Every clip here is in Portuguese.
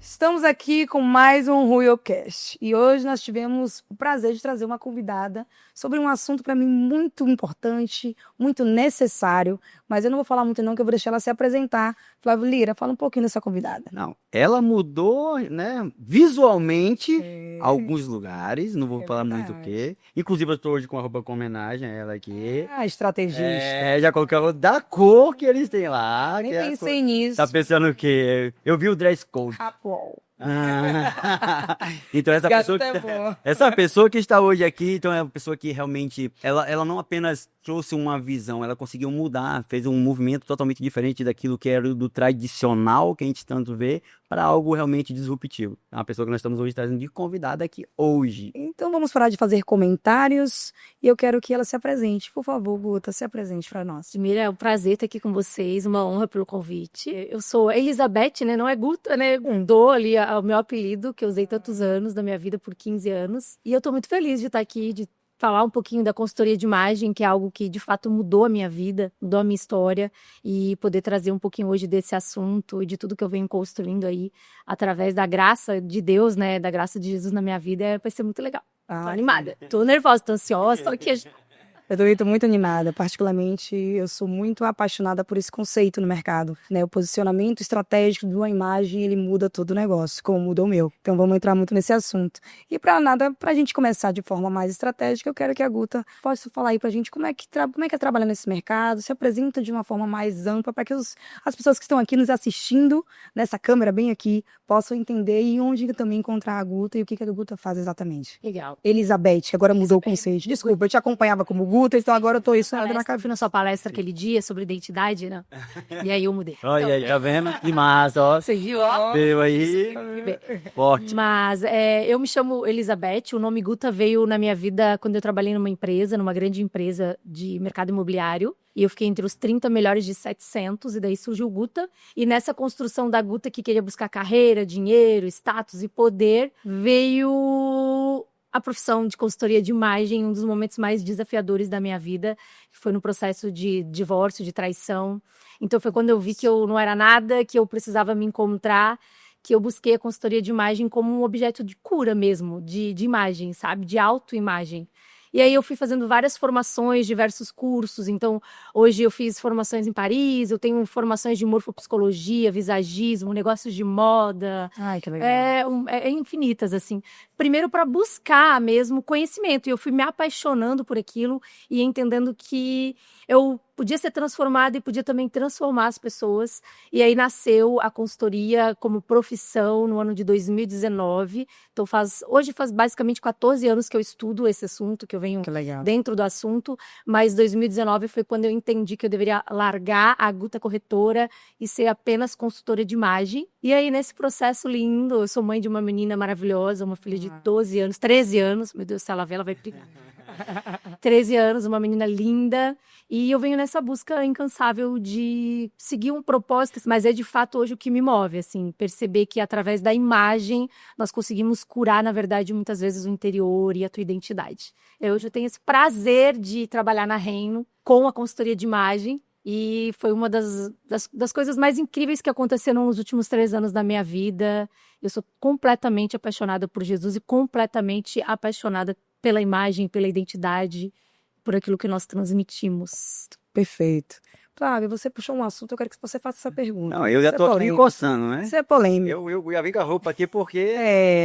Estamos aqui com mais um RuioCast e hoje nós tivemos o prazer de trazer uma convidada sobre um assunto para mim muito importante, muito necessário, mas eu não vou falar muito não, que eu vou deixar ela se apresentar. Flávio Lira, fala um pouquinho dessa convidada. Não, ela mudou, né, visualmente alguns lugares, não vou falar muito o verdade. quê. Inclusive eu estou hoje com a roupa com homenagem a ela aqui. Ah, estrategista. Já coloquei a roupa da cor que eles têm lá. Nem que é a pensei cor. nisso. Tá pensando o quê? Eu vi o dress code. Rapol. Então Bom. essa pessoa que está hoje aqui, então é uma pessoa que realmente, ela não apenas trouxe uma visão, ela conseguiu mudar, fez um movimento totalmente diferente daquilo que era do tradicional que a gente tanto vê, para algo realmente disruptivo. É uma pessoa que nós estamos hoje trazendo de convidada aqui hoje. Então vamos parar de fazer comentários e eu quero que ela se apresente. Por favor, Guta, se apresente para nós. Primeiro, é um prazer estar aqui com vocês, uma honra pelo convite. Eu sou Elizabeth, né? Não é Guta, né? Dou ali o meu apelido, que eu usei tantos anos da minha vida, por 15 anos. E eu tô muito feliz de estar aqui, de falar um pouquinho da consultoria de imagem, que é algo que de fato mudou a minha vida, mudou a minha história, e poder trazer um pouquinho hoje desse assunto e de tudo que eu venho construindo aí, através da graça de Deus, né? Da graça de Jesus na minha vida, vai ser muito legal. Tô animada. Tô nervosa, tô ansiosa, tô aqui. Eu também estou muito animada, particularmente eu sou muito apaixonada por esse conceito no mercado, né? O posicionamento estratégico de uma imagem, ele muda todo o negócio, como muda o meu. Então vamos entrar muito nesse assunto. E para a gente começar de forma mais estratégica, eu quero que a Guta possa falar aí para a gente como é que é trabalhar nesse mercado, se apresenta de uma forma mais ampla para que as pessoas que estão aqui nos assistindo, nessa câmera bem aqui, possam entender e onde também encontrar a Guta e o que a Guta faz exatamente. Legal. Elizabeth, que agora mudou o conceito. Desculpa, eu te acompanhava como Guta, então agora eu tô isso na Eu fui na sua palestra aquele dia sobre identidade, né? E aí eu mudei. Olha aí, tá vendo? Que massa, ó. Você viu, ó? Veio aí, forte. Mas eu me chamo Elizabeth, o nome Guta veio na minha vida quando eu trabalhei numa empresa, numa grande empresa de mercado imobiliário. E eu fiquei entre os 30 melhores de 700, e daí surgiu o Guta. E nessa construção da Guta, que queria buscar carreira, dinheiro, status e poder, veio a profissão de consultoria de imagem, um dos momentos mais desafiadores da minha vida, que foi no processo de divórcio, de traição. Então foi quando eu vi que eu não era nada, que eu precisava me encontrar, que eu busquei a consultoria de imagem como um objeto de cura mesmo, de imagem, sabe? De autoimagem. E aí eu fui fazendo várias formações, diversos cursos. Então, hoje eu fiz formações em Paris, eu tenho formações de morfopsicologia, visagismo, negócios de moda. Ai, que legal. É infinitas, assim. Primeiro para buscar mesmo conhecimento. E eu fui me apaixonando por aquilo e entendendo que eu podia ser transformada e podia também transformar as pessoas. E aí nasceu a consultoria como profissão no ano de 2019. Então hoje faz basicamente 14 anos que eu estudo esse assunto, que eu venho dentro do assunto, mas 2019 foi quando eu entendi que eu deveria largar a Guta Corretora e ser apenas consultora de imagem. E aí nesse processo lindo, eu sou mãe de uma menina maravilhosa, uma filha de 13 anos, meu Deus, se ela ver, ela vai brigar. 13 anos, uma menina linda, e eu venho nessa busca incansável de seguir um propósito, mas é de fato hoje o que me move, assim, perceber que através da imagem nós conseguimos curar, na verdade, muitas vezes o interior e a tua identidade. Hoje eu tenho esse prazer de trabalhar na Reino com a consultoria de imagem, e foi uma das coisas mais incríveis que aconteceram nos últimos 3 anos da minha vida. Eu sou completamente apaixonada por Jesus e completamente apaixonada pela imagem, pela identidade, por aquilo que nós transmitimos. Perfeito. Flávio, você puxou um assunto, eu quero que você faça essa pergunta. Não, eu já tô aqui coçando, né? Isso é polêmico. Eu já vim com a roupa aqui porque...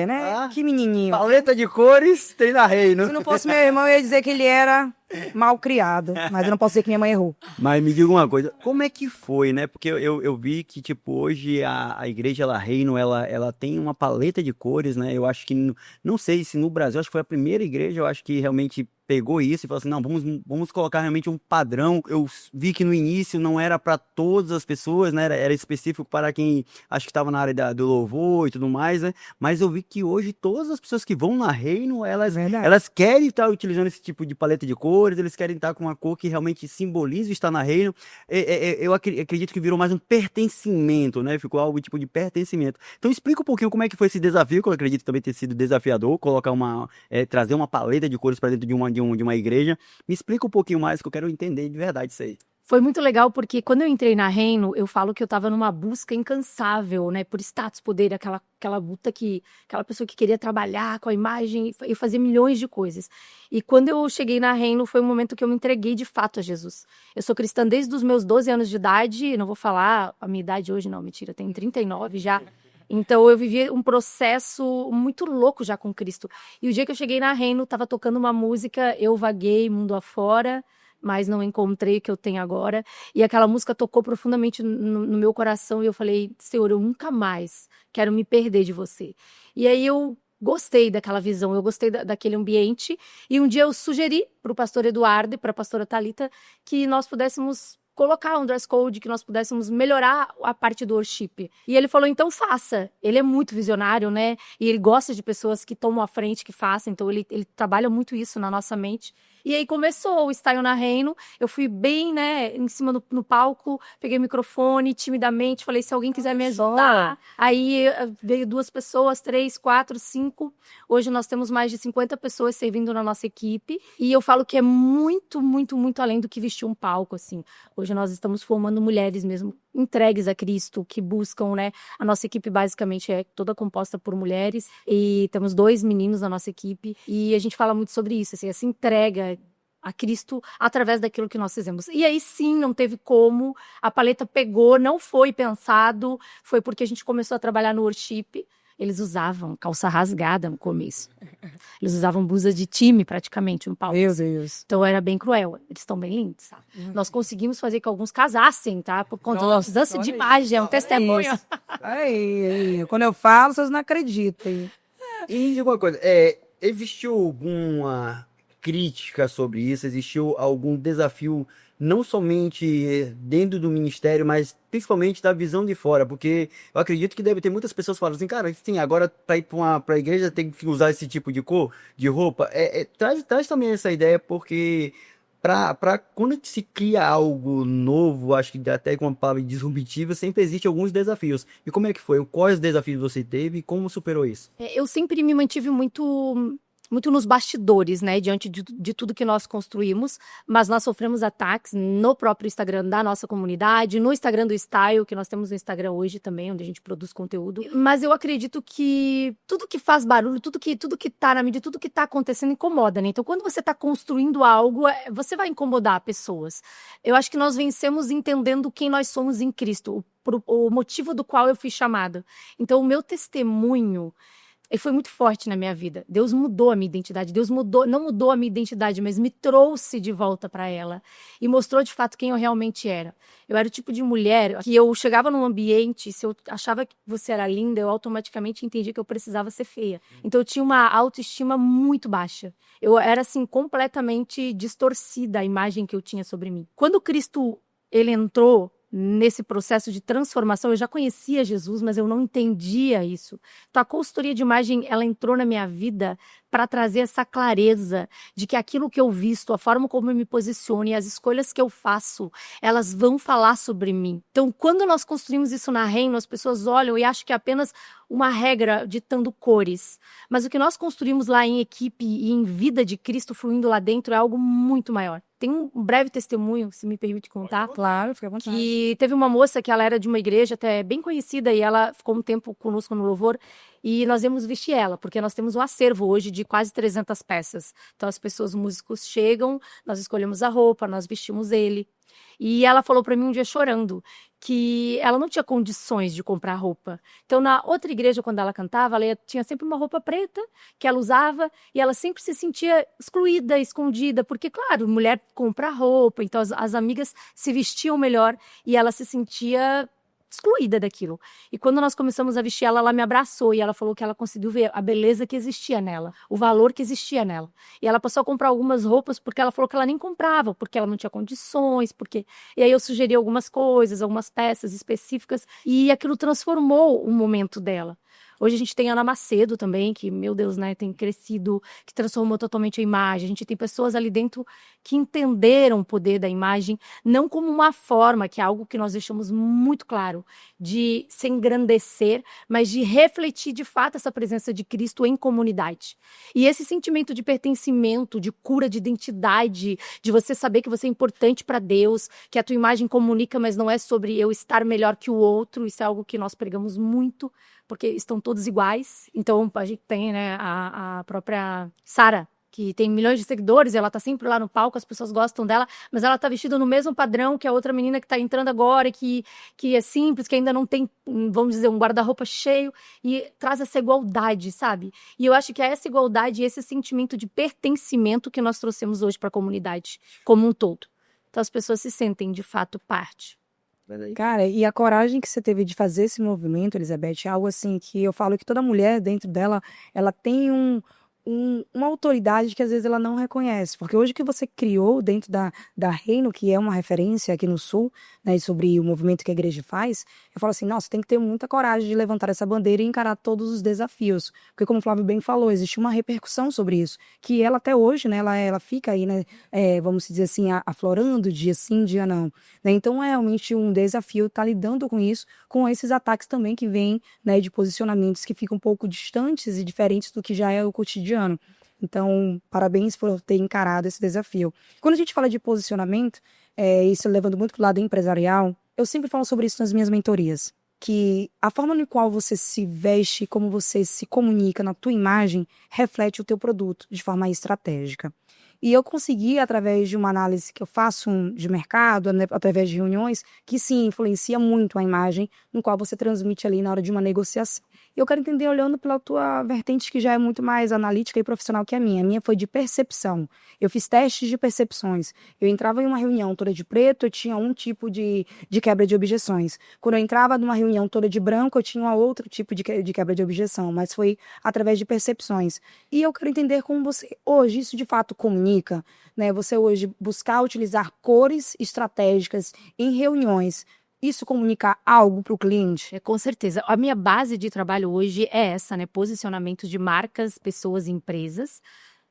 né? Que menininho. Paleta de cores tem na Reino. Se não fosse meu irmão, eu ia dizer que ele era mal criado, mas eu não posso dizer que minha mãe errou. Mas me diga uma coisa, como é que foi, né? Porque eu vi que, tipo, hoje a igreja La Reino, ela tem uma paleta de cores, né? Eu acho que, não sei se no Brasil, acho que foi a primeira igreja, eu acho que realmente pegou isso e falou assim, não, vamos colocar realmente um padrão. Eu vi que no início não era para todas as pessoas, né? Era específico para quem acho que estava na área do louvor e tudo mais, né? Mas eu vi que hoje todas as pessoas que vão na Reino, elas querem estar utilizando esse tipo de paleta de cores, eles querem estar com uma cor que realmente simboliza estar na Reino. Eu acredito que virou mais um pertencimento, né? Ficou algo tipo de pertencimento. Então explica um pouquinho como é que foi esse desafio, que eu acredito também ter sido desafiador, colocar trazer uma paleta de cores para dentro de uma igreja. Me explica um pouquinho mais, que eu quero entender de verdade isso aí. Foi muito legal porque quando eu entrei na Reino, eu falo que eu estava numa busca incansável, né, por status, poder, aquela luta aquela pessoa que queria trabalhar com a imagem, eu fazia milhões de coisas. E quando eu cheguei na Reino, foi um momento que eu me entreguei de fato a Jesus. Eu sou cristã desde os meus 12 anos de idade, não vou falar a minha idade hoje, não, mentira, tenho 39 já. Então eu vivi um processo muito louco já com Cristo. E o dia que eu cheguei na Reino, estava tocando uma música, eu vaguei mundo afora, mas não encontrei o que eu tenho agora. E aquela música tocou profundamente no meu coração e eu falei, Senhor, eu nunca mais quero me perder de você. E aí eu gostei daquela visão, eu gostei daquele ambiente. E um dia eu sugeri para o pastor Eduardo e para a pastora Thalita que nós pudéssemos colocar um dress code, que nós pudéssemos melhorar a parte do worship. E ele falou, então faça. Ele é muito visionário, né? E ele gosta de pessoas que tomam a frente, que façam. Então ele trabalha muito isso na nossa mente. E aí começou o Style na Reino, eu fui bem, né, em cima no palco, peguei o microfone, timidamente, falei, se alguém quiser me ajudar. Aí veio 2 pessoas, 3, 4, 5. Hoje nós temos mais de 50 pessoas servindo na nossa equipe. E eu falo que é muito, muito, muito além do que vestir um palco, assim. Hoje nós estamos formando mulheres mesmo, entregues a Cristo, que buscam, né? A nossa equipe basicamente é toda composta por mulheres e temos 2 meninos na nossa equipe e a gente fala muito sobre isso, assim, essa entrega a Cristo através daquilo que nós fizemos. E aí sim, não teve como, a paleta pegou, não foi pensado, foi porque a gente começou a trabalhar no worship. Eles usavam calça rasgada no começo. Eles usavam blusa de time, praticamente, no palco. Meu Deus. Então era bem cruel. Eles estão bem lindos, tá? Nós conseguimos fazer que alguns casassem, tá? Por conta da mudança de imagem, é um testemunho. Aí, quando eu falo, vocês não acreditam. E diga uma coisa, existiu alguma crítica sobre isso? Existiu algum desafio, não somente dentro do ministério, mas principalmente da visão de fora? Porque eu acredito que deve ter muitas pessoas falando assim, cara, sim, agora para ir para a igreja tem que usar esse tipo de cor, de roupa. Traz também essa ideia, porque para quando se cria algo novo, acho que até com uma palavra disruptiva, sempre existe alguns desafios. E como é que foi? Quais desafios você teve e como superou isso? Eu sempre me mantive muito nos bastidores, né, diante de tudo que nós construímos, mas nós sofremos ataques no próprio Instagram da nossa comunidade, no Instagram do Style, que nós temos no Instagram hoje também, onde a gente produz conteúdo, mas eu acredito que tudo que faz barulho, tudo que tá na mídia, tudo que tá acontecendo incomoda, né, então quando você tá construindo algo, você vai incomodar pessoas. Eu acho que nós vencemos entendendo quem nós somos em Cristo, o motivo do qual eu fui chamada. Então o meu testemunho, ele foi muito forte na minha vida. Deus mudou a minha identidade. Deus não mudou a minha identidade, mas me trouxe de volta para ela e mostrou de fato quem eu realmente era. Eu era o tipo de mulher que eu chegava num ambiente, se eu achava que você era linda, eu automaticamente entendia que eu precisava ser feia. Então eu tinha uma autoestima muito baixa. Eu era assim completamente distorcida a imagem que eu tinha sobre mim. Quando Cristo ele entrou nesse processo de transformação, eu já conhecia Jesus, mas eu não entendia isso. Então, a consultoria de imagem, ela entrou na minha vida para trazer essa clareza de que aquilo que eu visto, a forma como eu me posiciono e as escolhas que eu faço, elas vão falar sobre mim. Então, quando nós construímos isso na Reino, as pessoas olham e acham que é apenas uma regra ditando cores. Mas o que nós construímos lá em equipe e em vida de Cristo fluindo lá dentro é algo muito maior. Tem um breve testemunho, se me permite contar. Claro, fica à vontade. Que teve uma moça que ela era de uma igreja até bem conhecida e ela ficou um tempo conosco no louvor e nós íamos vestir ela, porque nós temos um acervo hoje de quase 300 peças. Então as pessoas, os músicos chegam, nós escolhemos a roupa, nós vestimos ele. E ela falou para mim um dia chorando que ela não tinha condições de comprar roupa. Então, na outra igreja, quando ela cantava, ela tinha sempre uma roupa preta que ela usava e ela sempre se sentia excluída, escondida, porque, claro, mulher compra roupa, então as amigas se vestiam melhor e ela se sentia excluída daquilo. E quando nós começamos a vestir ela, ela me abraçou e ela falou que ela conseguiu ver a beleza que existia nela, o valor que existia nela. E ela passou a comprar algumas roupas porque ela falou que ela nem comprava, porque ela não tinha condições, porque... E aí eu sugeri algumas coisas, algumas peças específicas e aquilo transformou o momento dela. Hoje a gente tem a Ana Macedo também, que, meu Deus, né, tem crescido, que transformou totalmente a imagem. A gente tem pessoas ali dentro que entenderam o poder da imagem, não como uma forma, que é algo que nós deixamos muito claro, de se engrandecer, mas de refletir de fato essa presença de Cristo em comunidade. E esse sentimento de pertencimento, de cura de identidade, de você saber que você é importante para Deus, que a tua imagem comunica, mas não é sobre eu estar melhor que o outro. Isso é algo que nós pregamos muito, porque estão todos iguais. Então, a gente tem, né, a própria Sara, que tem milhões de seguidores, e ela tá sempre lá no palco, as pessoas gostam dela, mas ela tá vestida no mesmo padrão que a outra menina que tá entrando agora, que é simples, que ainda não tem, vamos dizer, um guarda-roupa cheio, e traz essa igualdade, sabe? E eu acho que é essa igualdade e esse sentimento de pertencimento que nós trouxemos hoje para a comunidade como um todo. Então as pessoas se sentem, de fato, parte. Cara, e a coragem que você teve de fazer esse movimento, Elizabeth, é algo assim que eu falo que toda mulher dentro dela, ela tem uma autoridade que às vezes ela não reconhece. Porque hoje que você criou dentro da Reino, que é uma referência aqui no Sul, né, sobre o movimento que a igreja faz, eu falo assim, nossa, tem que ter muita coragem de levantar essa bandeira e encarar todos os desafios. Porque como o Flávio bem falou, existe uma repercussão sobre isso. Que ela até hoje, né, ela fica aí, né, vamos dizer assim, aflorando dia sim, dia não. Né? Então é realmente um desafio estar lidando com isso, com esses ataques também que vêm, né, de posicionamentos que ficam um pouco distantes e diferentes do que já é o cotidiano. Então, parabéns por ter encarado esse desafio. Quando a gente fala de posicionamento, isso levando muito para o lado empresarial, eu sempre falo sobre isso nas minhas mentorias, que a forma no qual você se veste, como você se comunica na tua imagem, reflete o teu produto de forma estratégica. E eu consegui, através de uma análise que eu faço de mercado, né, através de reuniões, que sim, influencia muito a imagem no qual você transmite ali na hora de uma negociação. Eu quero entender, olhando pela tua vertente, que já é muito mais analítica e profissional que a minha. A minha foi de percepção. Eu fiz testes de percepções. Eu entrava em uma reunião toda de preto, eu tinha um tipo de quebra de objeções. Quando eu entrava numa reunião toda de branco, eu tinha um outro tipo de quebra de objeção. Mas foi através de percepções. E eu quero entender como você, hoje, isso de fato comunica, né? Você hoje buscar utilizar cores estratégicas em reuniões, isso comunicar algo para o cliente? Com certeza. A minha base de trabalho hoje é essa, né? Posicionamento de marcas, pessoas e empresas.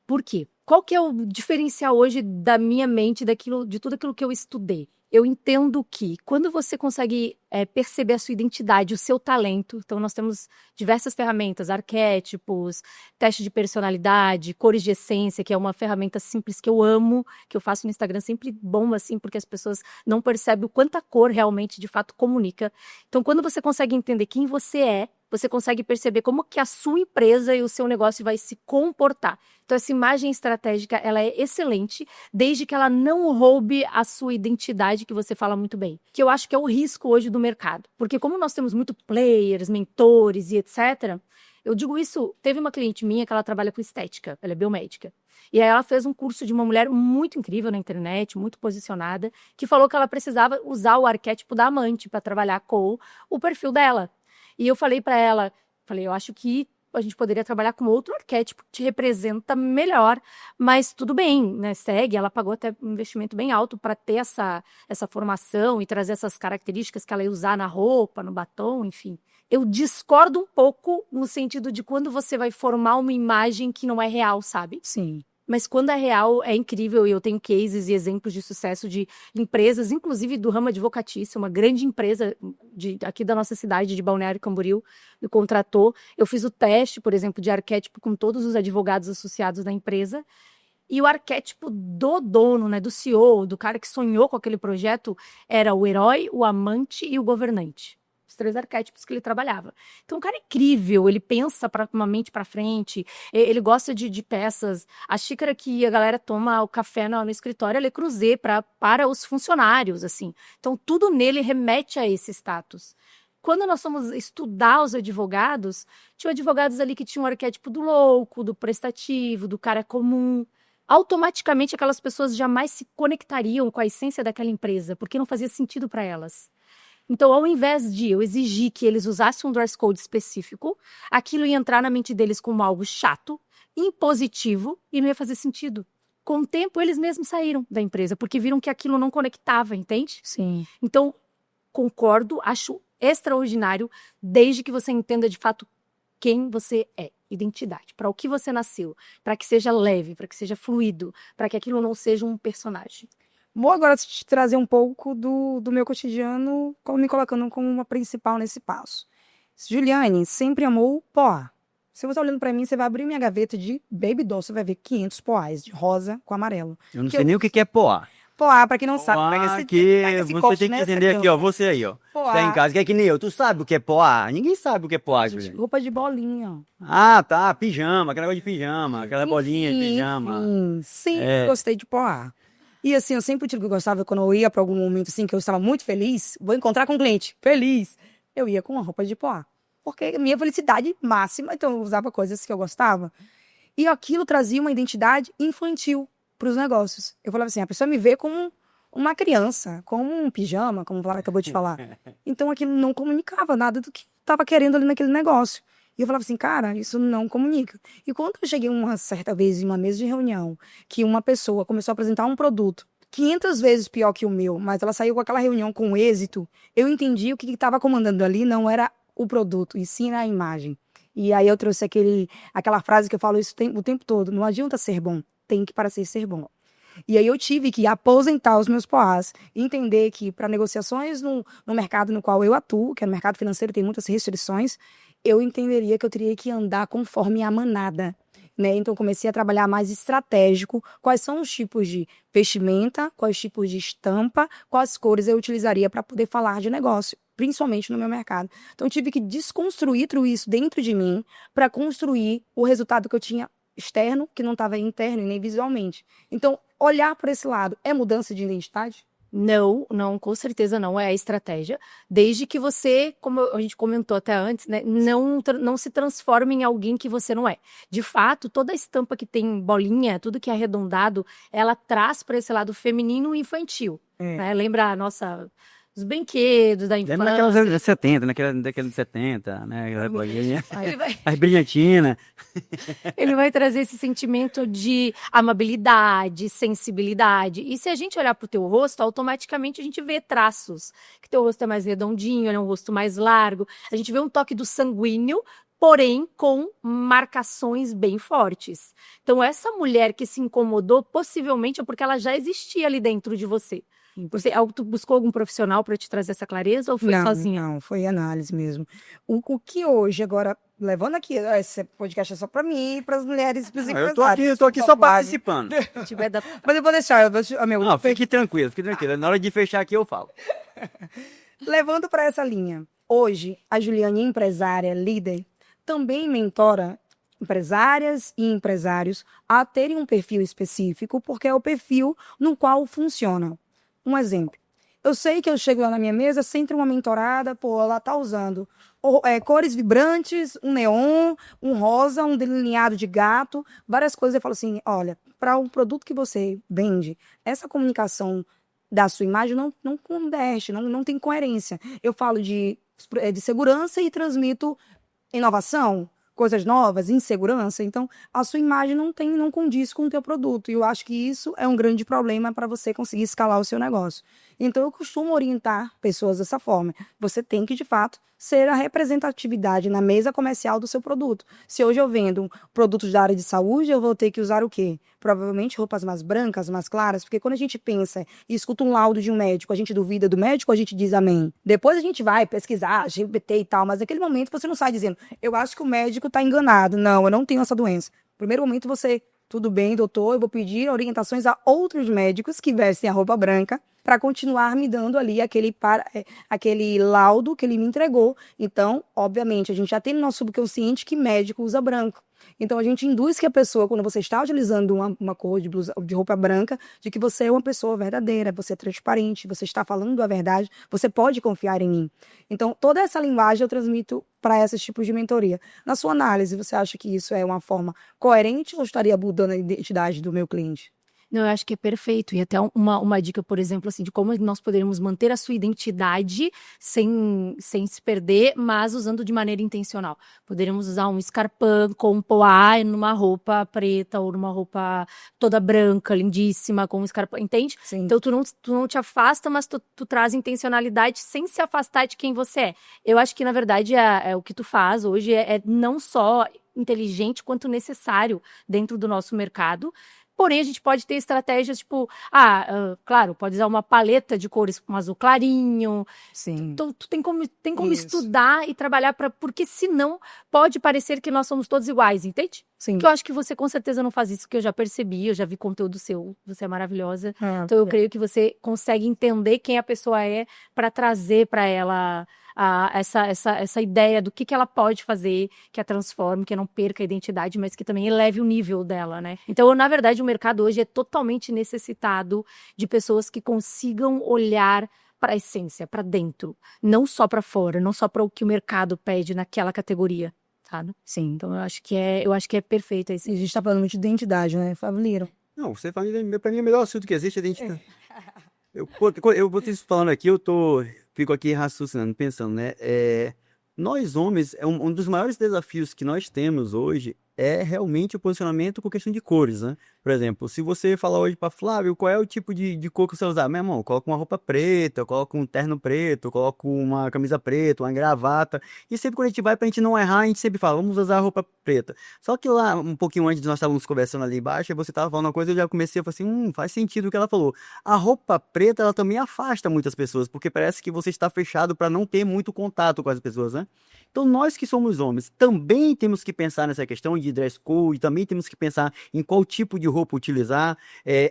Por quê? Qual que é o diferencial hoje da minha mente, de tudo aquilo que eu estudei? Eu entendo que quando você consegue perceber a sua identidade, o seu talento, então nós temos diversas ferramentas, arquétipos, teste de personalidade, cores de essência, que é uma ferramenta simples que eu amo, que eu faço no Instagram, sempre bom assim, porque as pessoas não percebem o quanto a cor realmente, de fato, comunica. Então, quando você consegue entender quem você é, você consegue perceber como que a sua empresa e o seu negócio vai se comportar. Então, essa imagem estratégica, ela é excelente, desde que ela não roube a sua identidade, que você fala muito bem. Que eu acho que é o risco hoje do mercado. Porque como nós temos muito players, mentores e etc., eu digo isso, teve uma cliente minha que ela trabalha com estética, ela é biomédica. E aí ela fez um curso de uma mulher muito incrível na internet, muito posicionada, que falou que ela precisava usar o arquétipo da amante para trabalhar com o perfil dela. E eu falei para ela, eu acho que a gente poderia trabalhar com outro arquétipo que te representa melhor, mas tudo bem, né? Segue, ela pagou até um investimento bem alto para ter essa formação e trazer essas características que ela ia usar na roupa, no batom, enfim. Eu discordo um pouco no sentido de quando você vai formar uma imagem que não é real, sabe? Sim. Mas quando é real, é incrível, e eu tenho cases e exemplos de sucesso de empresas, inclusive do ramo advocatício, uma grande empresa aqui da nossa cidade, de Balneário Camboriú, me contratou. Eu fiz o teste, por exemplo, de arquétipo com todos os advogados associados da empresa, e o arquétipo do dono, né, do CEO, do cara que sonhou com aquele projeto, era o herói, o amante e o governante. Os 3 arquétipos que ele trabalhava. Então, um cara incrível, ele pensa uma mente para frente, ele gosta de peças. A xícara que a galera toma o café no escritório, ela é Creuset para os funcionários, assim. Então, tudo nele remete a esse status. Quando nós fomos estudar os advogados, tinham advogados ali que tinham o arquétipo do louco, do prestativo, do cara comum. Automaticamente, aquelas pessoas jamais se conectariam com a essência daquela empresa, porque não fazia sentido para elas. Então, ao invés de eu exigir que eles usassem um dress code específico, aquilo ia entrar na mente deles como algo chato, impositivo, e não ia fazer sentido. Com o tempo, eles mesmos saíram da empresa, porque viram que aquilo não conectava, entende? Sim. Então, concordo, acho extraordinário, desde que você entenda de fato quem você é. Identidade, para o que você nasceu, para que seja leve, para que seja fluido, para que aquilo não seja um personagem. Vou agora te trazer um pouco do meu cotidiano, me colocando como uma principal nesse passo. Juliane sempre amou poá. Se você está olhando para mim, você vai abrir minha gaveta de baby doll, você vai ver 500 poás de rosa com amarelo. Eu não sei nem o que é poá. Poá, para quem não sabe, Poá você tem que entender aqui, ó, você aí, ó. Poá. Tá em casa, que é que nem eu. Tu sabe o que é poá? Ninguém sabe o que é poá, Juliane. Roupa de bolinha. Ah, tá, pijama, aquele negócio de pijama, aquela bolinha de pijama. Sempre gostei de poá. E assim, eu sempre tive que gostava, quando eu ia para algum momento assim, que eu estava muito feliz, vou encontrar com um cliente feliz, eu ia com uma roupa de poá. Porque a minha felicidade máxima, então eu usava coisas que eu gostava. E aquilo trazia uma identidade infantil para os negócios. Eu falava assim, a pessoa me vê como uma criança, como um pijama, como o Flávio acabou de falar. Então aquilo não comunicava nada do que estava querendo ali naquele negócio. E eu falava assim, cara, isso não comunica. E quando eu cheguei uma certa vez em uma mesa de reunião, que uma pessoa começou a apresentar um produto 500 vezes pior que o meu, mas ela saiu com aquela reunião com êxito, eu entendi o que estava comandando ali não era o produto, e sim a imagem. E aí eu trouxe aquela frase que eu falo isso o tempo todo, não adianta ser bom, tem que parecer ser bom. E aí eu tive que aposentar os meus poás, entender que para negociações no mercado no qual eu atuo, que é no mercado financeiro, tem muitas restrições, eu entenderia que eu teria que andar conforme a manada, né? Então comecei a trabalhar mais estratégico, quais são os tipos de vestimenta, quais tipos de estampa, quais cores eu utilizaria para poder falar de negócio, principalmente no meu mercado. Então tive que desconstruir tudo isso dentro de mim para construir o resultado que eu tinha externo, que não estava interno e nem visualmente. Então, olhar por esse lado é mudança de identidade? Não, com certeza não é a estratégia, desde que você, como a gente comentou até antes, né, não se transforme em alguém que você não é. De fato, toda a estampa que tem bolinha, tudo que é arredondado, ela traz para esse lado feminino e infantil. Né? Lembra os brinquedos da infância. Lembra daquelas anos 70, daqueles 70, né? Aquela bolinha. Vai... As brilhantinas. Ele vai trazer esse sentimento de amabilidade, sensibilidade. E se a gente olhar para o teu rosto, automaticamente a gente vê traços. Que teu rosto é mais redondinho, é um rosto mais largo. A gente vê um toque do sanguíneo, porém com marcações bem fortes. Então, essa mulher que se incomodou, possivelmente é porque ela já existia ali dentro de você. Tu buscou algum profissional para te trazer essa clareza ou foi sozinha? Não, foi análise mesmo. O que hoje, agora, levando aqui, esse podcast é só para mim e para as mulheres, para os empresários. Eu tô aqui só participando. Mas eu vou deixar. Não, fique tranquilo. Na hora de fechar aqui eu falo. Levando para essa linha, hoje, a Juliane, empresária, líder, também mentora empresárias e empresários a terem um perfil específico, porque é o perfil no qual funciona. Um exemplo, eu sei que eu chego lá na minha mesa, sempre uma mentorada, ela tá usando cores vibrantes, um neon, um rosa, um delineado de gato, várias coisas. Eu falo assim, olha, para o produto que você vende, essa comunicação da sua imagem não converge, não tem coerência. Eu falo de segurança e transmito inovação, coisas novas, insegurança, então a sua imagem não condiz com o teu produto, e eu acho que isso é um grande problema para você conseguir escalar o seu negócio. Então eu costumo orientar pessoas dessa forma, você tem que de fato ser a representatividade na mesa comercial do seu produto. Se hoje eu vendo produtos da área de saúde, eu vou ter que usar o quê? Provavelmente roupas mais brancas, mais claras, porque quando a gente pensa e escuta um laudo de um médico, a gente duvida do médico, a gente diz amém. Depois a gente vai pesquisar, GPT e tal, mas naquele momento você não sai dizendo, eu acho que o médico está enganado. Não, eu não tenho essa doença. No primeiro momento você, tudo bem, doutor, eu vou pedir orientações a outros médicos que vestem a roupa branca para continuar me dando ali aquele laudo que ele me entregou. Então, obviamente, a gente já tem no nosso subconsciente que médico usa branco. Então, a gente induz que a pessoa, quando você está utilizando uma cor de roupa branca, de que você é uma pessoa verdadeira, você é transparente, você está falando a verdade, você pode confiar em mim. Então, toda essa linguagem eu transmito para esses tipos de mentoria. Na sua análise, você acha que isso é uma forma coerente ou estaria mudando a identidade do meu cliente? Não, eu acho que é perfeito. E até uma dica, por exemplo, assim, de como nós poderíamos manter a sua identidade sem se perder, mas usando de maneira intencional. Poderíamos usar um escarpão com um poá numa roupa preta ou numa roupa toda branca, lindíssima, com um escarpão, entende? Sim. Então tu não te afasta, mas tu traz intencionalidade sem se afastar de quem você é. Eu acho que, na verdade, o que tu faz hoje é não só inteligente quanto necessário dentro do nosso mercado. Porém, a gente pode ter estratégias tipo, claro, pode usar uma paleta de cores com azul clarinho. Sim. Então, tu tem como Isso. estudar e trabalhar porque senão pode parecer que nós somos todos iguais, entende? Sim. Que eu acho que você com certeza não faz isso, que eu já percebi, eu já vi conteúdo seu, você é maravilhosa. Então eu creio que você consegue entender quem a pessoa é para trazer para ela essa ideia do que ela pode fazer, que a transforme, que não perca a identidade, mas que também eleve o nível dela, né? Então, na verdade, o mercado hoje é totalmente necessitado de pessoas que consigam olhar para a essência, para dentro, não só para fora, não só para o que o mercado pede naquela categoria. Sabe? Sim. Então eu acho que é perfeito A esse. gente tá falando muito de identidade, né, Flávio Lira? Não, você fala, pra mim é o melhor assunto que existe, a identidade. Eu vou te falando aqui, fico aqui raciocinando, pensando, né? Nós homens, um dos maiores desafios que nós temos hoje é realmente o posicionamento com questão de cores, né? Por exemplo, se você falar hoje para Flávio, qual é o tipo de cor que você usar? Meu irmão, coloca uma roupa preta, coloca um terno preto, coloca uma camisa preta, uma gravata. E sempre quando a gente vai, pra gente não errar, a gente sempre fala, vamos usar a roupa preta. Só que lá, um pouquinho antes, nós estávamos conversando ali embaixo, e você estava falando uma coisa, eu já comecei a falar assim, faz sentido o que ela falou. A roupa preta, ela também afasta muitas pessoas, porque parece que você está fechado para não ter muito contato com as pessoas, né? Então, nós que somos homens, também temos que pensar nessa questão de dress code, também temos que pensar em qual tipo de roupa utilizar.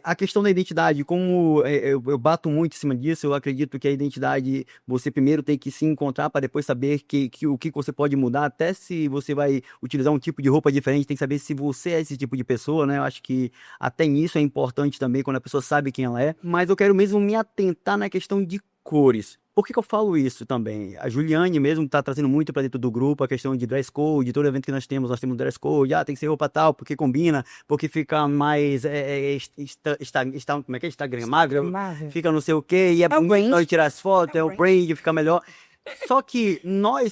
A questão da identidade, como eu bato muito em cima disso, eu acredito que a identidade, você primeiro tem que se encontrar para depois saber o que você pode mudar, até se você vai utilizar um tipo de roupa diferente, tem que saber se você é esse tipo de pessoa, né? Eu acho que até nisso é importante também, quando a pessoa sabe quem ela é. Mas eu quero mesmo me atentar na questão de cores. Por que eu falo isso também? A Juliane mesmo está trazendo muito para dentro do grupo a questão de dress code, todo evento que nós temos dress code, tem que ser roupa tal, porque combina, porque fica mais, como é que é? Instagramável, fica não sei o quê, e é bonito nós tirar as fotos, o brand, fica melhor. Só que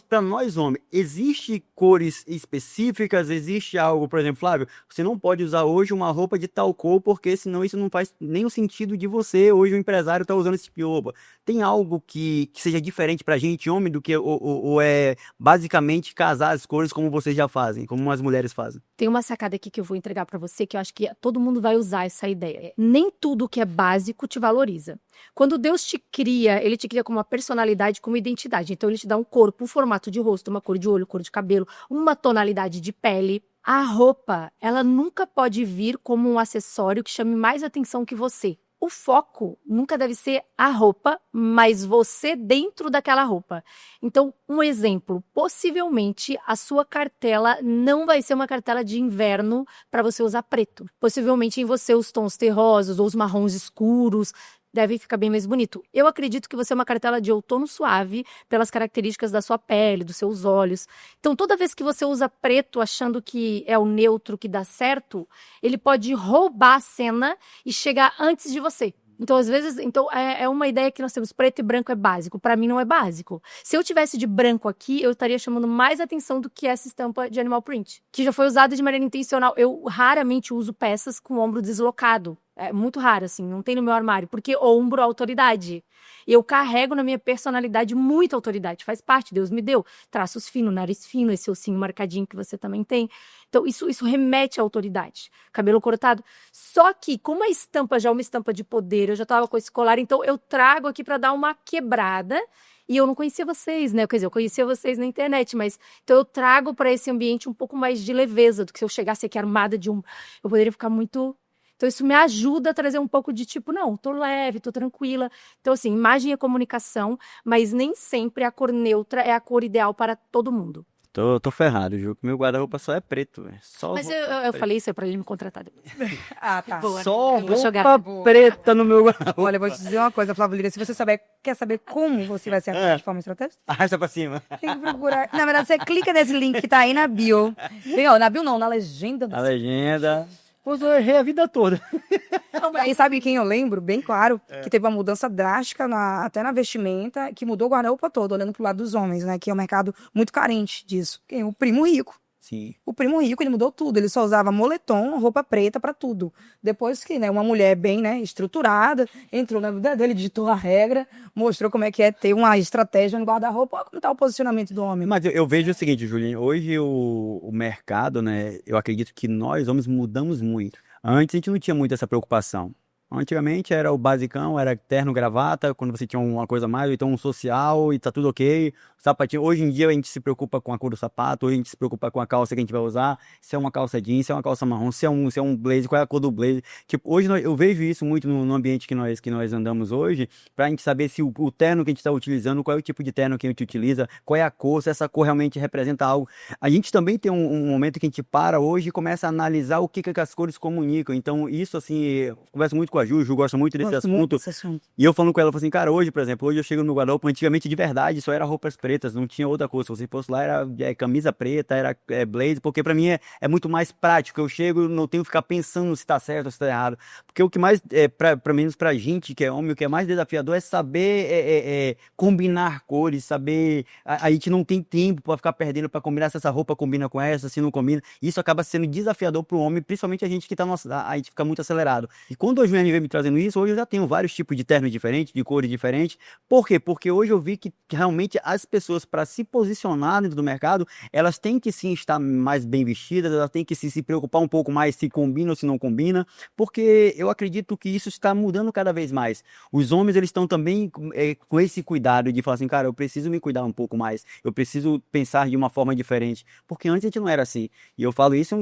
para nós homens, existe cores específicas, existe algo, por exemplo, Flávio, você não pode usar hoje uma roupa de tal cor, porque senão isso não faz nem o sentido de você, hoje o empresário tá usando esse tipo de roupa. Tem algo que seja diferente pra gente, homem, do que ou é basicamente casar as cores como vocês já fazem, como as mulheres fazem? Tem uma sacada aqui que eu vou entregar pra você, que eu acho que todo mundo vai usar essa ideia. Nem tudo que é básico te valoriza. Quando Deus te cria, ele te cria com uma personalidade, com uma identidade. Então ele te dá um corpo, um formato de rosto, uma cor de olho, cor de cabelo, uma tonalidade de pele. A roupa, ela nunca pode vir como um acessório que chame mais atenção que você. O foco nunca deve ser a roupa, mas você dentro daquela roupa. Então, um exemplo, possivelmente a sua cartela não vai ser uma cartela de inverno para você usar preto. Possivelmente em você os tons terrosos ou os marrons escuros deve ficar bem mais bonito. Eu acredito que você é uma cartela de outono suave pelas características da sua pele, dos seus olhos. Então, toda vez que você usa preto achando que é o neutro que dá certo, ele pode roubar a cena e chegar antes de você. Então, às vezes, é uma ideia que nós temos, preto e branco é básico. Para mim, não é básico. Se eu tivesse de branco aqui, eu estaria chamando mais atenção do que essa estampa de animal print, que já foi usada de maneira intencional. Eu raramente uso peças com o ombro deslocado. É muito raro, assim, não tem no meu armário, porque ombro autoridade. Eu carrego na minha personalidade muita autoridade, faz parte, Deus me deu. Traços finos, nariz fino, esse ossinho marcadinho que você também tem. Então, isso remete à autoridade. Cabelo cortado. Só que, como a estampa já é uma estampa de poder, eu já tava com esse colar, então eu trago aqui para dar uma quebrada. E eu não conhecia vocês, né? Quer dizer, eu conhecia vocês na internet, mas então eu trago para esse ambiente um pouco mais de leveza do que se eu chegasse aqui armada de um. Eu poderia ficar muito. Então, isso me ajuda a trazer um pouco de tipo, não, tô leve, tô tranquila. Então, assim, imagem é comunicação, mas nem sempre a cor neutra é a cor ideal para todo mundo. Tô ferrado, Ju, que meu guarda-roupa só é preto, velho. Mas eu falei isso pra ele me contratar depois. Ah, tá. Boa, Só né? Vou jogar. roupa preta no meu guarda-roupa. Olha, eu vou te dizer uma coisa, Flávio Lira. Se você quer saber como você vai ser de forma estratégica, Arrasta pra cima. tem que procurar. Na verdade, você clica nesse link que tá aí na bio. Bem, ó, na bio não, na legenda. A legenda. Pois eu errei a vida toda. E sabe quem eu lembro, bem claro, que teve uma mudança drástica até na vestimenta, que mudou o guarda-roupa todo, olhando pro lado dos homens, né? Que é um mercado muito carente disso. Quem? O primo rico. Sim. O primo rico, ele mudou tudo. Ele só usava moletom, roupa preta pra tudo. Depois que, né, uma mulher bem, né, estruturada, entrou na vida dele, digitou a regra, mostrou como é que é ter uma estratégia no guarda-roupa. Olha como tá o posicionamento do homem. Mas eu vejo o seguinte, Julinho, hoje o mercado, né, eu acredito que nós, homens, mudamos muito. Antes a gente não tinha muito essa preocupação. Antigamente era o basicão, era terno, gravata, quando você tinha uma coisa a mais, ou então um social e tá tudo ok. Sapatinho. Hoje em dia a gente se preocupa com a cor do sapato, hoje a gente se preocupa com a calça que a gente vai usar, se é uma calça jeans, se é uma calça marrom, se é um blazer, qual é a cor do blazer. Tipo, hoje eu vejo isso muito no ambiente que nós andamos hoje, pra gente saber se o terno que a gente tá utilizando, qual é o tipo de terno que a gente utiliza, qual é a cor, se essa cor realmente representa algo. A gente também tem um momento que a gente para hoje e começa a analisar o que as cores comunicam. Então, isso, assim, eu converso muito com a Ju gosta muito desse assunto. E eu falando com ela, eu falei assim, cara, hoje, por exemplo, hoje eu chego no guarda-roupa, antigamente de verdade só era roupas pretas, não tinha outra cor. Se você fosse lá, era camisa preta, era blazer, porque pra mim é muito mais prático. Eu chego, não tenho que ficar pensando se tá certo ou se tá errado. Porque o que mais, pra menos pra gente, que é homem, o que é mais desafiador é saber combinar cores, saber. A gente não tem tempo pra ficar perdendo pra combinar se essa roupa combina com essa, se não combina. Isso acaba sendo desafiador pro homem, principalmente a gente que tá a gente fica muito acelerado. E quando a Juliane veio me trazendo isso, hoje eu já tenho vários tipos de ternos diferentes, de cores diferentes. Por quê? Porque hoje eu vi que realmente as pessoas, para se posicionar dentro do mercado, elas têm que sim estar mais bem vestidas, elas têm que se preocupar um pouco mais se combina ou se não combina, porque eu acredito que isso está mudando cada vez mais. Os homens, eles estão também com esse cuidado de falar assim, cara, eu preciso me cuidar um pouco mais, eu preciso pensar de uma forma diferente, porque antes a gente não era assim. E eu falo isso,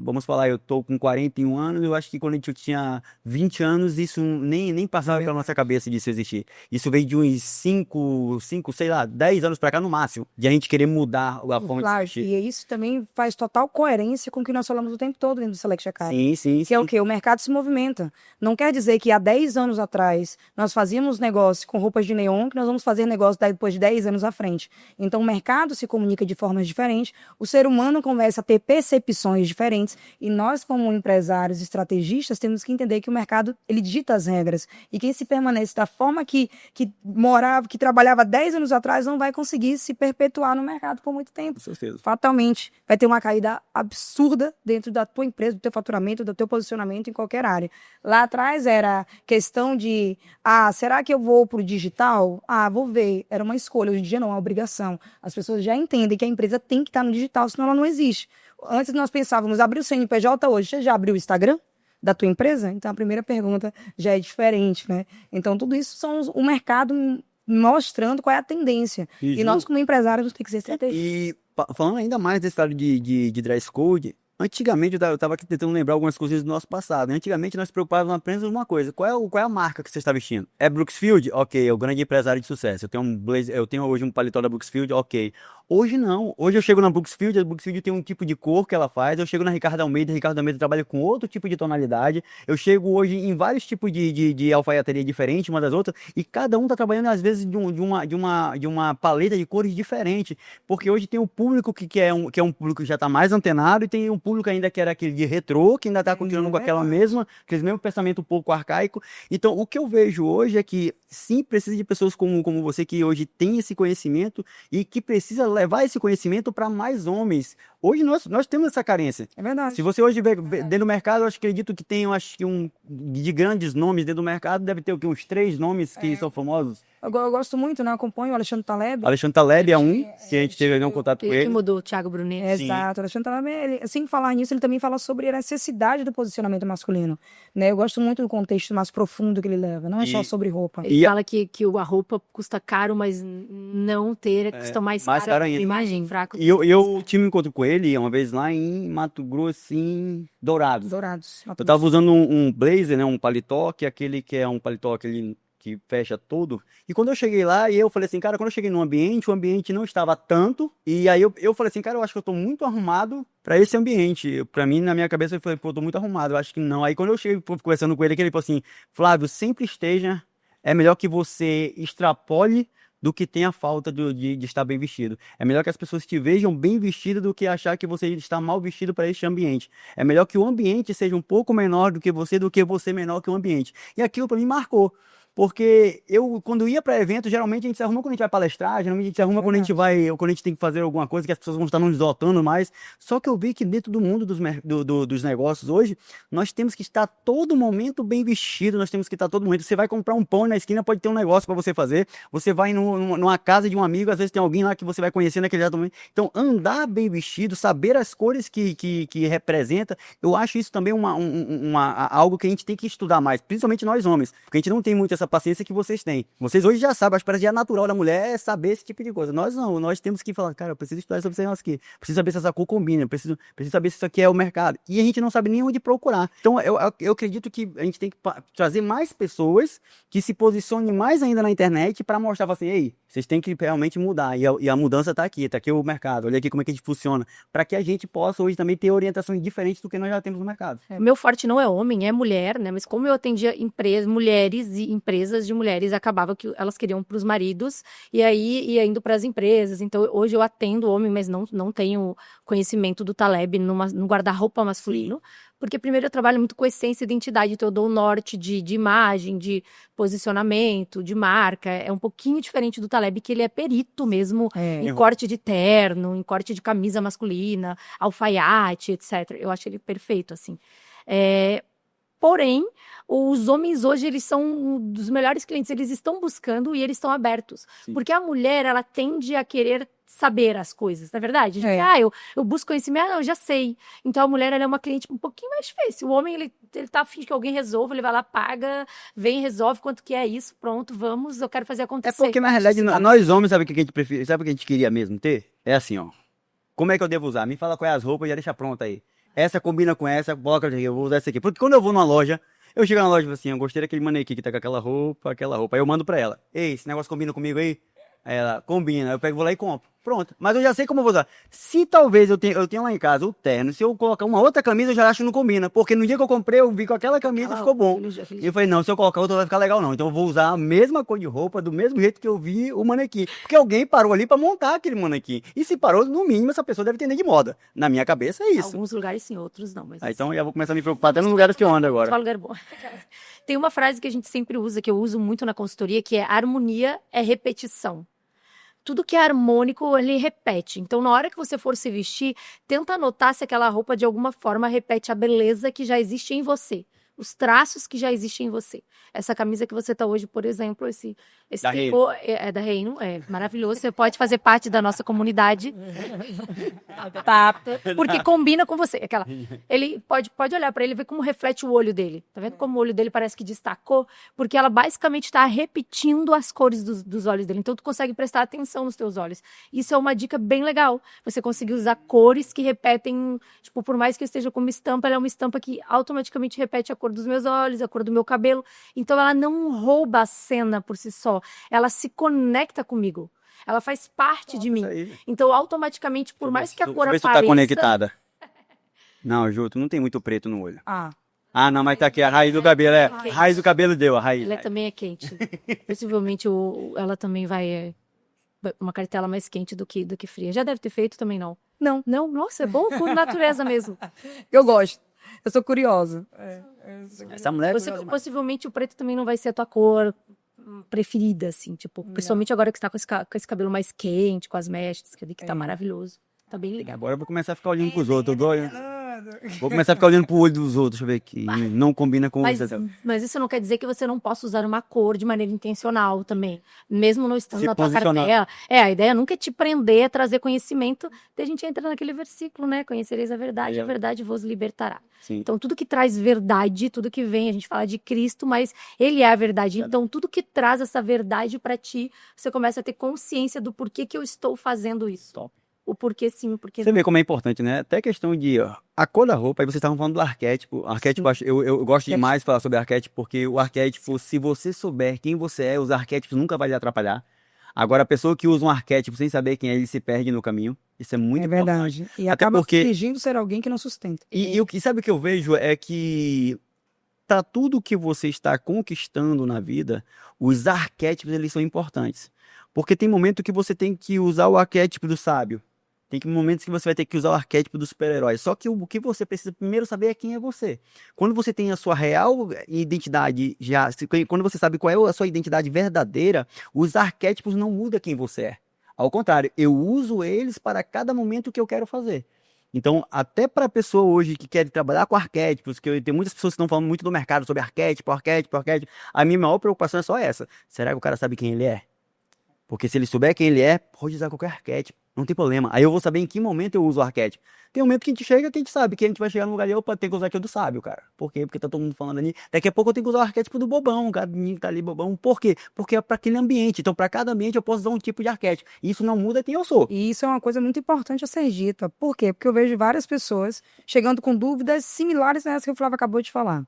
vamos falar, eu tô com 41 anos, eu acho que quando a gente tinha 20 anos, isso nem passava pela nossa cabeça disso existir. Isso veio de uns 5, sei lá, 10 anos pra cá no máximo, de a gente querer mudar a forma de existir. E isso também faz total coerência com o que nós falamos o tempo todo dentro do Select Academy. Sim. Que é o quê? O mercado se movimenta. Não quer dizer que há 10 anos atrás nós fazíamos negócio com roupas de neon, que nós vamos fazer negócio depois de 10 anos à frente. Então o mercado se comunica de formas diferentes, o ser humano começa a ter percepções diferentes, e nós, como empresários, estrategistas, temos que entender que o mercado, ele dita as regras. E quem se permanece da forma que trabalhava 10 anos atrás, não vai conseguir se perpetuar no mercado por muito tempo. Com certeza. Fatalmente. Vai ter uma caída absurda dentro da tua empresa, do teu faturamento, do teu posicionamento em qualquer área. Lá atrás era questão de, será que eu vou pro digital? Vou ver. Era uma escolha. Hoje em dia não, é uma obrigação. As pessoas já entendem que a empresa tem que estar no digital, senão ela não existe. Antes nós pensávamos, abrir o CNPJ hoje, você já abriu o Instagram da tua empresa? Então a primeira pergunta já é diferente, né? Então tudo isso são o mercado mostrando qual é a tendência. E nós, como empresários, temos que ser estratégico. E falando ainda mais desse lado de dress code, antigamente eu estava aqui tentando lembrar algumas coisas do nosso passado. Antigamente nós preocupávamos apenas uma coisa: qual é a marca que você está vestindo? É Brooksfield? Ok, é o grande empresário de sucesso. Eu tenho um blazer, eu tenho hoje um paletó da Brooksfield, ok. Hoje não. Hoje eu chego na Brooksfield, a Brooksfield tem um tipo de cor que ela faz. Eu chego na Ricardo Almeida, trabalha com outro tipo de tonalidade. Eu chego hoje em vários tipos de alfaiataria diferentes, uma das outras, e cada um está trabalhando às vezes de uma paleta de cores diferente, porque hoje tem um público que é um público que já está mais antenado, e tem um público ainda que era aquele de retrô, que ainda está continuando com aquele mesmo pensamento um pouco arcaico. Então, o que eu vejo hoje é que sim, precisa de pessoas como você, que hoje tem esse conhecimento e que precisa levar esse conhecimento para mais homens. Hoje nós temos essa carência. É verdade. Se você hoje vê dentro do mercado, eu acredito que tem, de grandes nomes dentro do mercado, deve ter uns 3 nomes que são famosos. Eu gosto muito, né? Eu acompanho o Alexandre Taleb. Alexandre Taleb é um, que a gente teve um contato com ele. Que mudou, o Thiago Brunet. Exato. O Alexandre Taleb, sem falar nisso, ele também fala sobre a necessidade do posicionamento masculino. Né? Eu gosto muito do contexto mais profundo que ele leva, não é só sobre roupa. Ele fala que a roupa custa caro, mas não ter custa mais caro ainda. Imagem, fraco. E eu tive um encontro com ele uma vez lá em Mato Grosso, em Dourados. Eu tava usando um blazer, né? Um paletó, que é um paletó que fecha tudo. E quando eu cheguei lá, eu falei assim, cara, quando eu cheguei no ambiente, o ambiente não estava tanto. E aí eu falei assim, cara, eu acho que eu tô muito arrumado para esse ambiente. Para mim, na minha cabeça, eu falei, pô, eu tô muito arrumado, eu acho que não. Aí quando eu cheguei conversando com ele, ele falou assim, Flávio, sempre esteja, é melhor que você extrapole do que tenha falta de estar bem vestido. É melhor que as pessoas te vejam bem vestido do que achar que você está mal vestido para este ambiente. É melhor que o ambiente seja um pouco menor do que você menor que o ambiente. E aquilo para mim marcou. Porque quando ia para evento, geralmente a gente se arruma quando a gente vai palestrar, geralmente a gente se arruma quando a gente quando a gente tem que fazer alguma coisa que as pessoas vão estar nos notando mais. Só que eu vi que dentro do mundo dos negócios hoje, nós temos que estar todo momento bem vestido, nós temos que estar todo momento. Você vai comprar um pão na esquina, pode ter um negócio para você fazer. Você vai numa casa de um amigo, às vezes tem alguém lá que você vai conhecer naquele exato momento. Então, andar bem vestido, saber as cores que representa, eu acho isso também algo que a gente tem que estudar mais, principalmente nós homens, porque a gente não tem muito essa paciência que vocês têm. Vocês hoje já sabem, acho que parece já natural da mulher saber esse tipo de coisa. Nós não, nós temos que falar, cara, eu preciso estudar sobre esse negócio aqui, preciso saber se essa cor combina, preciso saber se isso aqui é o mercado. E a gente não sabe nem onde procurar. Então, eu acredito que a gente tem que trazer mais pessoas que se posicionem mais ainda na internet para mostrar assim, ei, vocês têm que realmente mudar. E a mudança está aqui o mercado, olha aqui como é que a gente funciona, para que a gente possa hoje também ter orientações diferentes do que nós já temos no mercado. Meu forte não é homem, é mulher, né? Mas como eu atendia mulheres e empresas de mulheres, acabava que elas queriam para os maridos e aí ia indo para as empresas. Então hoje eu atendo homem, mas não tenho conhecimento do Taleb no guarda-roupa masculino, porque primeiro eu trabalho muito com essência e identidade, então eu dou o norte de imagem, de posicionamento, de marca. É um pouquinho diferente do Taleb, que ele é perito mesmo em corte de terno, em corte de camisa masculina, alfaiate, etc. Eu acho ele perfeito, assim. Porém, os homens hoje, eles são um dos melhores clientes, eles estão buscando e eles estão abertos. Sim. Porque a mulher, ela tende a querer saber as coisas, não é verdade? Eu busco conhecimento, eu já sei. Então a mulher, ela é uma cliente um pouquinho mais difícil. O homem, ele tá afim que alguém resolva, ele vai lá, paga, vem, resolve quanto que é isso, pronto, vamos, eu quero fazer acontecer. É porque, na realidade, nós homens, sabe o que a gente prefere, sabe o que a gente queria mesmo ter? É assim, ó, como é que eu devo usar? Me fala quais as roupas e já deixa pronta aí. Essa combina com essa, coloca, eu vou usar essa aqui. Porque quando eu vou numa loja, eu chego na loja e falo assim, eu gostei daquele manequim que tá com aquela roupa. Aí eu mando pra ela, ei, esse negócio combina comigo aí? Aí ela, combina. Eu pego, vou lá e compro. Pronto. Mas eu já sei como eu vou usar. Se talvez eu tenha lá em casa o terno, se eu colocar uma outra camisa, eu já acho que não combina. Porque no dia que eu comprei, eu vi com aquela camisa e ficou bom. E eu falei, não, se eu colocar outra, vai ficar legal não. Então eu vou usar a mesma cor de roupa, do mesmo jeito que eu vi o manequim. Porque alguém parou ali pra montar aquele manequim. E se parou, no mínimo, essa pessoa deve entender de moda. Na minha cabeça é isso. Alguns lugares sim, outros não. Mas então eu já vou começar a me preocupar até nos lugares que eu ando agora. Só lugar bom. Tem uma frase que a gente sempre usa, que eu uso muito na consultoria, que é: harmonia é repetição. Tudo que é harmônico, ele repete. Então, na hora que você for se vestir, tenta notar se aquela roupa, de alguma forma, repete a beleza que já existe em você. Os traços que já existem em você. Essa camisa que você tá hoje, por exemplo, esse da tricô é da Reino, é maravilhoso. Você pode fazer parte da nossa comunidade. Porque combina com você. Ele pode olhar para ele e ver como reflete o olho dele. Tá vendo como o olho dele parece que destacou? Porque ela basicamente está repetindo as cores dos olhos dele. Então, tu consegue prestar atenção nos teus olhos. Isso é uma dica bem legal. Você conseguir usar cores que repetem, tipo, por mais que eu esteja com uma estampa, ela é uma estampa que automaticamente repete a cor dos meus olhos, a cor do meu cabelo. Então ela não rouba a cena por si só, ela se conecta comigo, ela faz parte de mim. Então automaticamente, por mais que a cor apareça... Vê se tu tá conectada. Não, Ju, tu não tem muito preto no olho. Não, mas tá aqui, a raiz do cabelo, a raiz do cabelo deu, a raiz. Ela também é quente. Possivelmente ela também vai... uma cartela mais quente do que fria. Já deve ter feito também, não? Não. Não? Nossa, é bom por natureza mesmo. Eu gosto. Eu sou curiosa. Essa mulher possivelmente o preto também não vai ser a tua cor preferida, assim, tipo, principalmente agora que você tá com esse cabelo mais quente, com as mechas, que tá maravilhoso. Tá bem legal. Agora eu vou começar a ficar olhando pros outros. Vou começar a ficar olhando pro olho dos outros, deixa eu ver aqui. Não combina com você. Mas isso não quer dizer que você não possa usar uma cor de maneira intencional também. Mesmo não estando na tua cartela. A ideia nunca é te prender, é trazer conhecimento. Daí a gente entra naquele versículo, né? Conhecereis a verdade vos libertará. Sim. Então, tudo que traz verdade, tudo que vem, a gente fala de Cristo, mas ele é a verdade. Então, tudo que traz essa verdade pra ti, você começa a ter consciência do porquê que eu estou fazendo isso. Top. O porquê sim, o porquê Você vê como é importante, né? Até questão de a cor da roupa, aí vocês estavam falando do arquétipo. Arquétipo, eu gosto demais de falar sobre arquétipo, porque o arquétipo, se você souber quem você é, os arquétipos nunca vai lhe atrapalhar. Agora, a pessoa que usa um arquétipo sem saber quem é, ele se perde no caminho. Isso é muito importante. É verdade. E acaba fingindo ser alguém que não sustenta. E sabe o que eu vejo é que para tudo que você está conquistando na vida, os arquétipos, eles são importantes. Porque tem momento que você tem que usar o arquétipo do sábio. Tem momentos que você vai ter que usar o arquétipo do super-herói. Só que o que você precisa primeiro saber é quem é você. Quando você tem a sua real identidade, quando você sabe qual é a sua identidade verdadeira, os arquétipos não mudam quem você é. Ao contrário, eu uso eles para cada momento que eu quero fazer. Então, até para a pessoa hoje que quer trabalhar com arquétipos, que tem muitas pessoas que estão falando muito do mercado sobre arquétipo, a minha maior preocupação é só essa. Será que o cara sabe quem ele é? Porque se ele souber quem ele é, pode usar qualquer arquétipo. Não tem problema. Aí eu vou saber em que momento eu uso o arquétipo. Tem um momento que a gente chega, que a gente sabe que a gente vai chegar num lugar e opa, tem que usar aqui o do sábio, cara. Por quê? Porque tá todo mundo falando ali. Daqui a pouco eu tenho que usar o arquétipo do bobão, o cara que tá ali bobão. Por quê? Porque é para aquele ambiente. Então, para cada ambiente eu posso usar um tipo de arquétipo. E isso não muda quem eu sou. E isso é uma coisa muito importante a ser dita. Por quê? Porque eu vejo várias pessoas chegando com dúvidas similares a essa que o Flávio acabou de falar.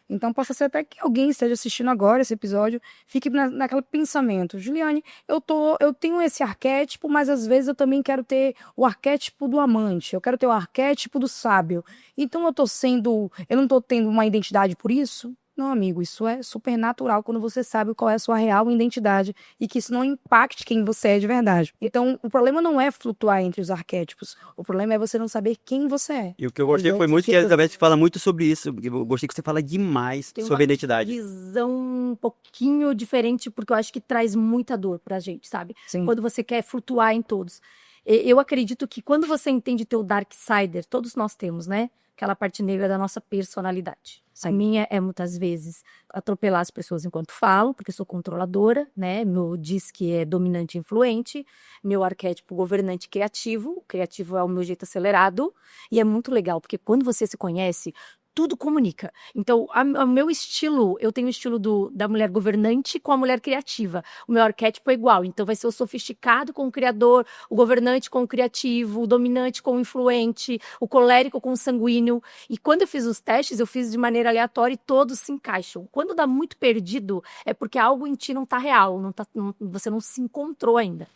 Então, possa ser até que alguém esteja assistindo agora esse episódio, fique naquele pensamento. Juliane, eu tenho esse arquétipo, mas às vezes eu também quero ter o arquétipo do amante, eu quero ter o arquétipo do sábio. Então, eu não estou tendo uma identidade por isso? Não, amigo, isso é super natural quando você sabe qual é a sua real identidade e que isso não impacte quem você é de verdade. Então, o problema não é flutuar entre os arquétipos, o problema é você não saber quem você é. E o que eu gostei foi muito que a Elizabeth fala muito sobre isso. Eu gostei que você fala demais sobre a identidade. Tem uma visão um pouquinho diferente, porque eu acho que traz muita dor pra gente, sabe? Sim. Quando você quer flutuar em todos. Eu acredito que quando você entende teu Darksider, todos nós temos, né? Aquela parte negra da nossa personalidade. A minha é, muitas vezes, atropelar as pessoas enquanto falo, porque eu sou controladora, né? Meu disque é dominante e influente. Meu arquétipo governante criativo. O criativo é o meu jeito acelerado. E é muito legal, porque quando você se conhece, tudo comunica. Então, o meu estilo, eu tenho o estilo da mulher governante com a mulher criativa. O meu arquétipo é igual. Então, vai ser o sofisticado com o criador, o governante com o criativo, o dominante com o influente, o colérico com o sanguíneo. E quando eu fiz os testes, eu fiz de maneira aleatória e todos se encaixam. Quando dá muito perdido, é porque algo em ti não tá real, você não se encontrou ainda.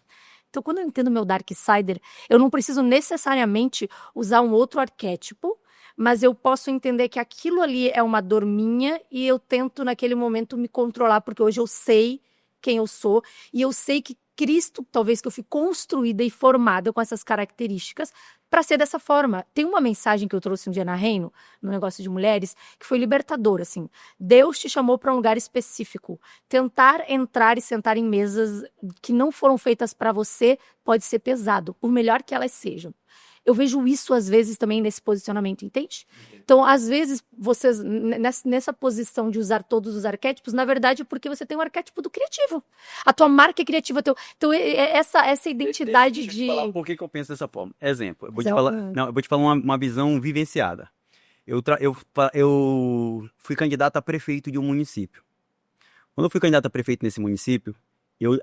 Então, quando eu entendo meu Darksider, eu não preciso necessariamente usar um outro arquétipo, mas eu posso entender que aquilo ali é uma dor minha e eu tento naquele momento me controlar, porque hoje eu sei quem eu sou e eu sei que Cristo, talvez que eu fui construída e formada com essas características para ser dessa forma. Tem uma mensagem que eu trouxe um dia na Reino, no negócio de mulheres, que foi libertadora, assim. Deus te chamou para um lugar específico. Tentar entrar e sentar em mesas que não foram feitas para você pode ser pesado, por melhor que elas sejam. Eu vejo isso, às vezes, também nesse posicionamento, entende? Então, às vezes, vocês, nessa posição de usar todos os arquétipos, na verdade, é porque você tem um arquétipo do criativo. A tua marca é criativa. Então, essa identidade Deixa eu te falar por que eu penso dessa forma. Exemplo, eu vou te falar uma visão vivenciada. Eu fui candidato a prefeito de um município. Quando eu fui candidato a prefeito nesse município,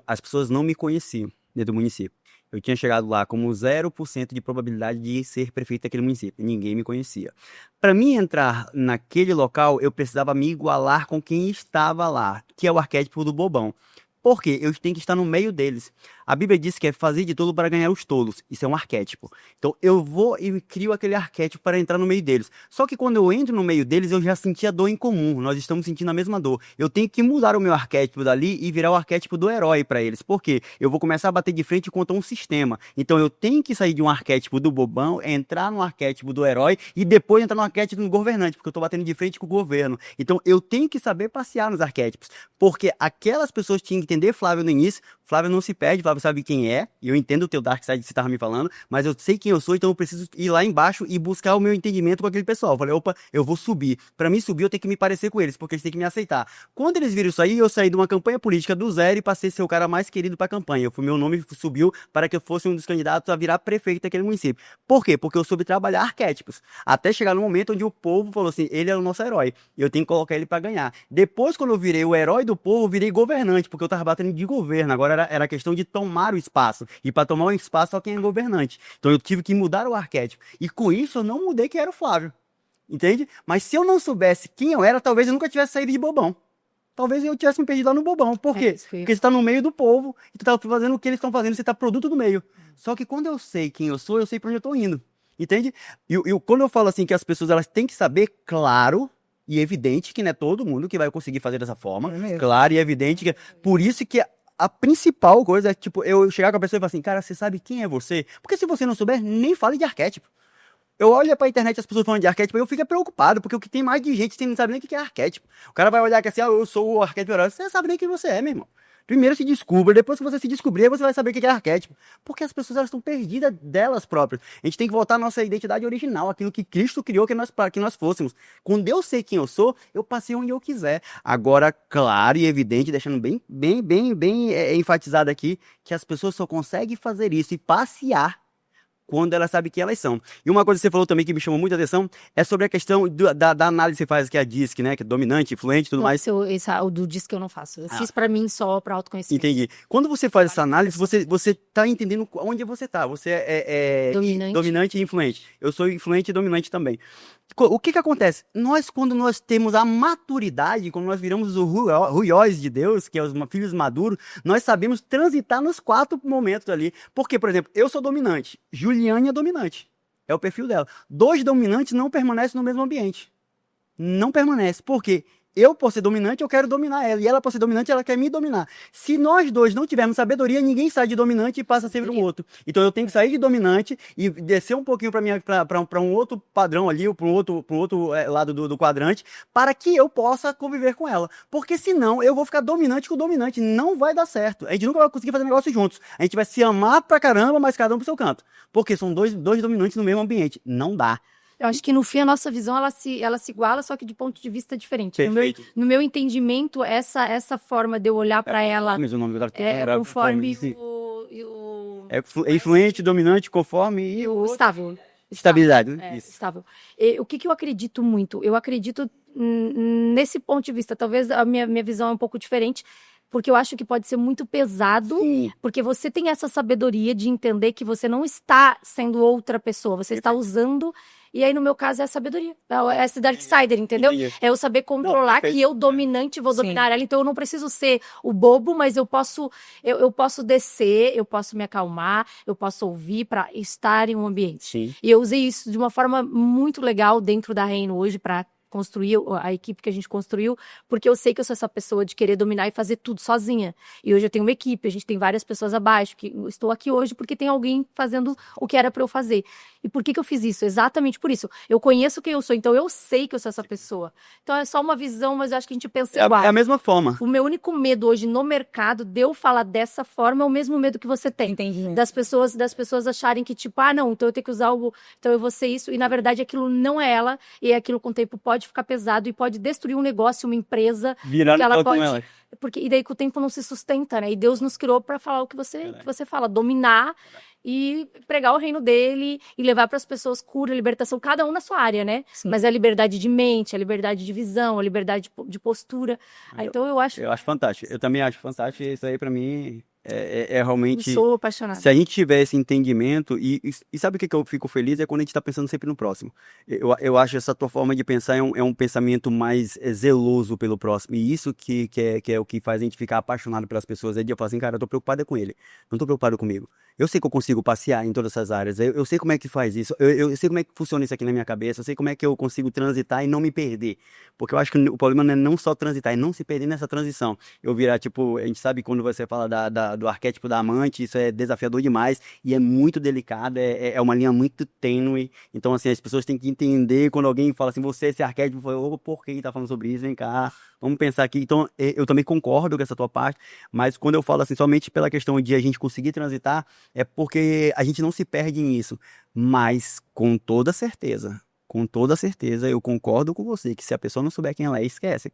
as pessoas não me conheciam dentro do município. Eu tinha chegado lá como 0% de probabilidade de ser prefeito daquele município. Ninguém me conhecia. Para mim entrar naquele local, eu precisava me igualar com quem estava lá, que é o arquétipo do bobão. Por quê? Eu tenho que estar no meio deles. A Bíblia diz que é fazer de tudo para ganhar os tolos. Isso é um arquétipo. Então eu vou e crio aquele arquétipo para entrar no meio deles. Só que quando eu entro no meio deles, eu já senti a dor em comum. Nós estamos sentindo a mesma dor. Eu tenho que mudar o meu arquétipo dali e virar o arquétipo do herói para eles. Por quê? Eu vou começar a bater de frente contra um sistema. Então eu tenho que sair de um arquétipo do bobão, entrar no arquétipo do herói e depois entrar no arquétipo do governante, porque eu estou batendo de frente com o governo. Então eu tenho que saber passear nos arquétipos. Porque aquelas pessoas tinham que entender Flávio no início. Flávio não se perde, Flávio sabe quem é, e eu entendo o teu Darkside que você estava me falando, mas eu sei quem eu sou, então eu preciso ir lá embaixo e buscar o meu entendimento com aquele pessoal. Eu falei, opa, eu vou subir. Para mim subir, eu tenho que me parecer com eles, porque eles têm que me aceitar. Quando eles viram isso aí, eu saí de uma campanha política do zero e passei a ser o cara mais querido para a campanha. Meu nome subiu para que eu fosse um dos candidatos a virar prefeito daquele município. Por quê? Porque eu soube trabalhar arquétipos. Até chegar no momento onde o povo falou assim, ele é o nosso herói, eu tenho que colocar ele para ganhar. Depois, quando eu virei o herói do povo, eu virei governante, porque eu tava batendo de governo. Agora era questão de tomar o espaço. E para tomar o espaço, só quem é governante. Então eu tive que mudar o arquétipo. E com isso eu não mudei quem era o Flávio. Entende? Mas se eu não soubesse quem eu era, talvez eu nunca tivesse saído de bobão. Talvez eu tivesse me perdido lá no bobão. Por quê? Porque você está no meio do povo e tu tá fazendo o que eles estão fazendo, você tá produto do meio. Só que quando eu sei quem eu sou, eu sei para onde eu tô indo. Entende? E quando eu falo assim que as pessoas elas têm que saber, claro e evidente que não é todo mundo que vai conseguir fazer dessa forma. Claro e evidente que por isso que a principal coisa é, tipo, eu chegar com a pessoa e falar assim, cara, você sabe quem é você? Porque se você não souber, nem fale de arquétipo. Eu olho pra internet as pessoas falando de arquétipo e eu fico preocupado, porque o que tem mais de gente, você não sabe nem o que é arquétipo. O cara vai olhar aqui assim, eu sou o arquétipo herói. Você não sabe nem quem você é, meu irmão. Primeiro se descubra, depois que você se descobrir, você vai saber o que é arquétipo. Porque as pessoas elas estão perdidas delas próprias. A gente tem que voltar à nossa identidade original, aquilo que Cristo criou para que nós fôssemos. Quando eu sei quem eu sou, eu passei onde eu quiser. Agora, claro e evidente, deixando bem enfatizado aqui, que as pessoas só conseguem fazer isso e passear quando elas sabem quem elas são. E uma coisa que você falou também que me chamou muita atenção é sobre a questão da análise que você faz, que é a DISC, né? Que é dominante, influente e tudo mais. O do DISC eu não faço. Eu fiz pra mim só, pra autoconhecimento. Entendi. Quando você faz essa análise, você tá entendendo onde você tá. Você é dominante e influente. Eu sou influente e dominante também. O que acontece? Quando nós temos a maturidade, quando nós viramos os ruióis de Deus, que é os filhos maduros, nós sabemos transitar nos 4 momentos ali. Porque, por exemplo, eu sou dominante, Juliane é dominante. É o perfil dela. 2 dominantes não permanecem no mesmo ambiente. Não permanece. Por quê? Eu, por ser dominante, eu quero dominar ela. E ela, por ser dominante, ela quer me dominar. Se nós dois não tivermos sabedoria, ninguém sai de dominante e passa a ser um outro. Então eu tenho que sair de dominante e descer um pouquinho para um outro padrão ali, ou para um outro lado do quadrante, para que eu possa conviver com ela. Porque senão eu vou ficar dominante com o dominante. Não vai dar certo. A gente nunca vai conseguir fazer negócio juntos. A gente vai se amar pra caramba, mas cada um pro seu canto. Porque são dois dominantes no mesmo ambiente. Não dá. Eu acho que no fim a nossa visão ela se iguala, só que de ponto de vista diferente. No meu entendimento, essa forma de eu olhar para ela mas o nome é conforme é influente, dominante, conforme e o estável. Estabilidade, né? Isso. Estável. O que eu acredito muito? Eu acredito nesse ponto de vista. Talvez a minha visão é um pouco diferente, porque eu acho que pode ser muito pesado, porque você tem essa sabedoria de entender que você não está sendo outra pessoa, você está usando. E aí, no meu caso, é a sabedoria. É essa Darksider, entendeu? É eu saber controlar que eu, dominante, vou dominar ela. Então, eu não preciso ser o bobo, mas eu posso descer, eu posso me acalmar, eu posso ouvir para estar em um ambiente. Sim. E eu usei isso de uma forma muito legal dentro da Reino hoje para construir a equipe que a gente construiu, porque eu sei que eu sou essa pessoa de querer dominar e fazer tudo sozinha. E hoje eu tenho uma equipe, a gente tem várias pessoas abaixo, que estou aqui hoje porque tem alguém fazendo o que era para eu fazer. E por que eu fiz isso? Exatamente por isso. Eu conheço quem eu sou, então eu sei que eu sou essa pessoa. Então é só uma visão, mas eu acho que a gente pensa igual. É a mesma forma. O meu único medo hoje no mercado de eu falar dessa forma é o mesmo medo que você tem. Entendi. Das pessoas acharem que tipo, não, então eu tenho que usar então eu vou ser isso. E na verdade aquilo não é ela, e aquilo com o tempo pode ficar pesado e pode destruir um negócio, uma empresa. Virando ela pode... ela. E daí com o tempo não se sustenta, né? E Deus nos criou para falar o que você fala, dominar e pregar o reino dele e levar para as pessoas cura, libertação, cada um na sua área, né? Sim. Mas é a liberdade de mente, a liberdade de visão, a liberdade de postura. Então eu acho fantástico. Eu também acho fantástico. Isso aí para mim é realmente... Eu sou apaixonada. Se a gente tiver esse entendimento, e sabe o que eu fico feliz? É quando a gente está pensando sempre no próximo. Eu acho essa tua forma de pensar é um pensamento mais zeloso pelo próximo. E isso que é o que faz a gente ficar apaixonado pelas pessoas. É de eu falar assim, cara, eu tô preocupado com ele. Não tô preocupado comigo. Eu sei que eu consigo passear em todas essas áreas. Eu sei como é que faz isso. Eu sei como é que funciona isso aqui na minha cabeça. Eu sei como é que eu consigo transitar e não me perder. Porque eu acho que o problema não é não só transitar, é não se perder nessa transição. Eu virar, tipo, a gente sabe quando você fala do arquétipo da amante, isso é desafiador demais e é muito delicado, é uma linha muito tênue. Então, assim, as pessoas têm que entender quando alguém fala assim, você é esse arquétipo, eu falo, por que tá falando sobre isso? Vem cá, vamos pensar aqui. Então, eu também concordo com essa tua parte, mas quando eu falo assim, somente pela questão de a gente conseguir transitar, é porque a gente não se perde nisso. Mas, com toda certeza, eu concordo com você que se a pessoa não souber quem ela é, esquece.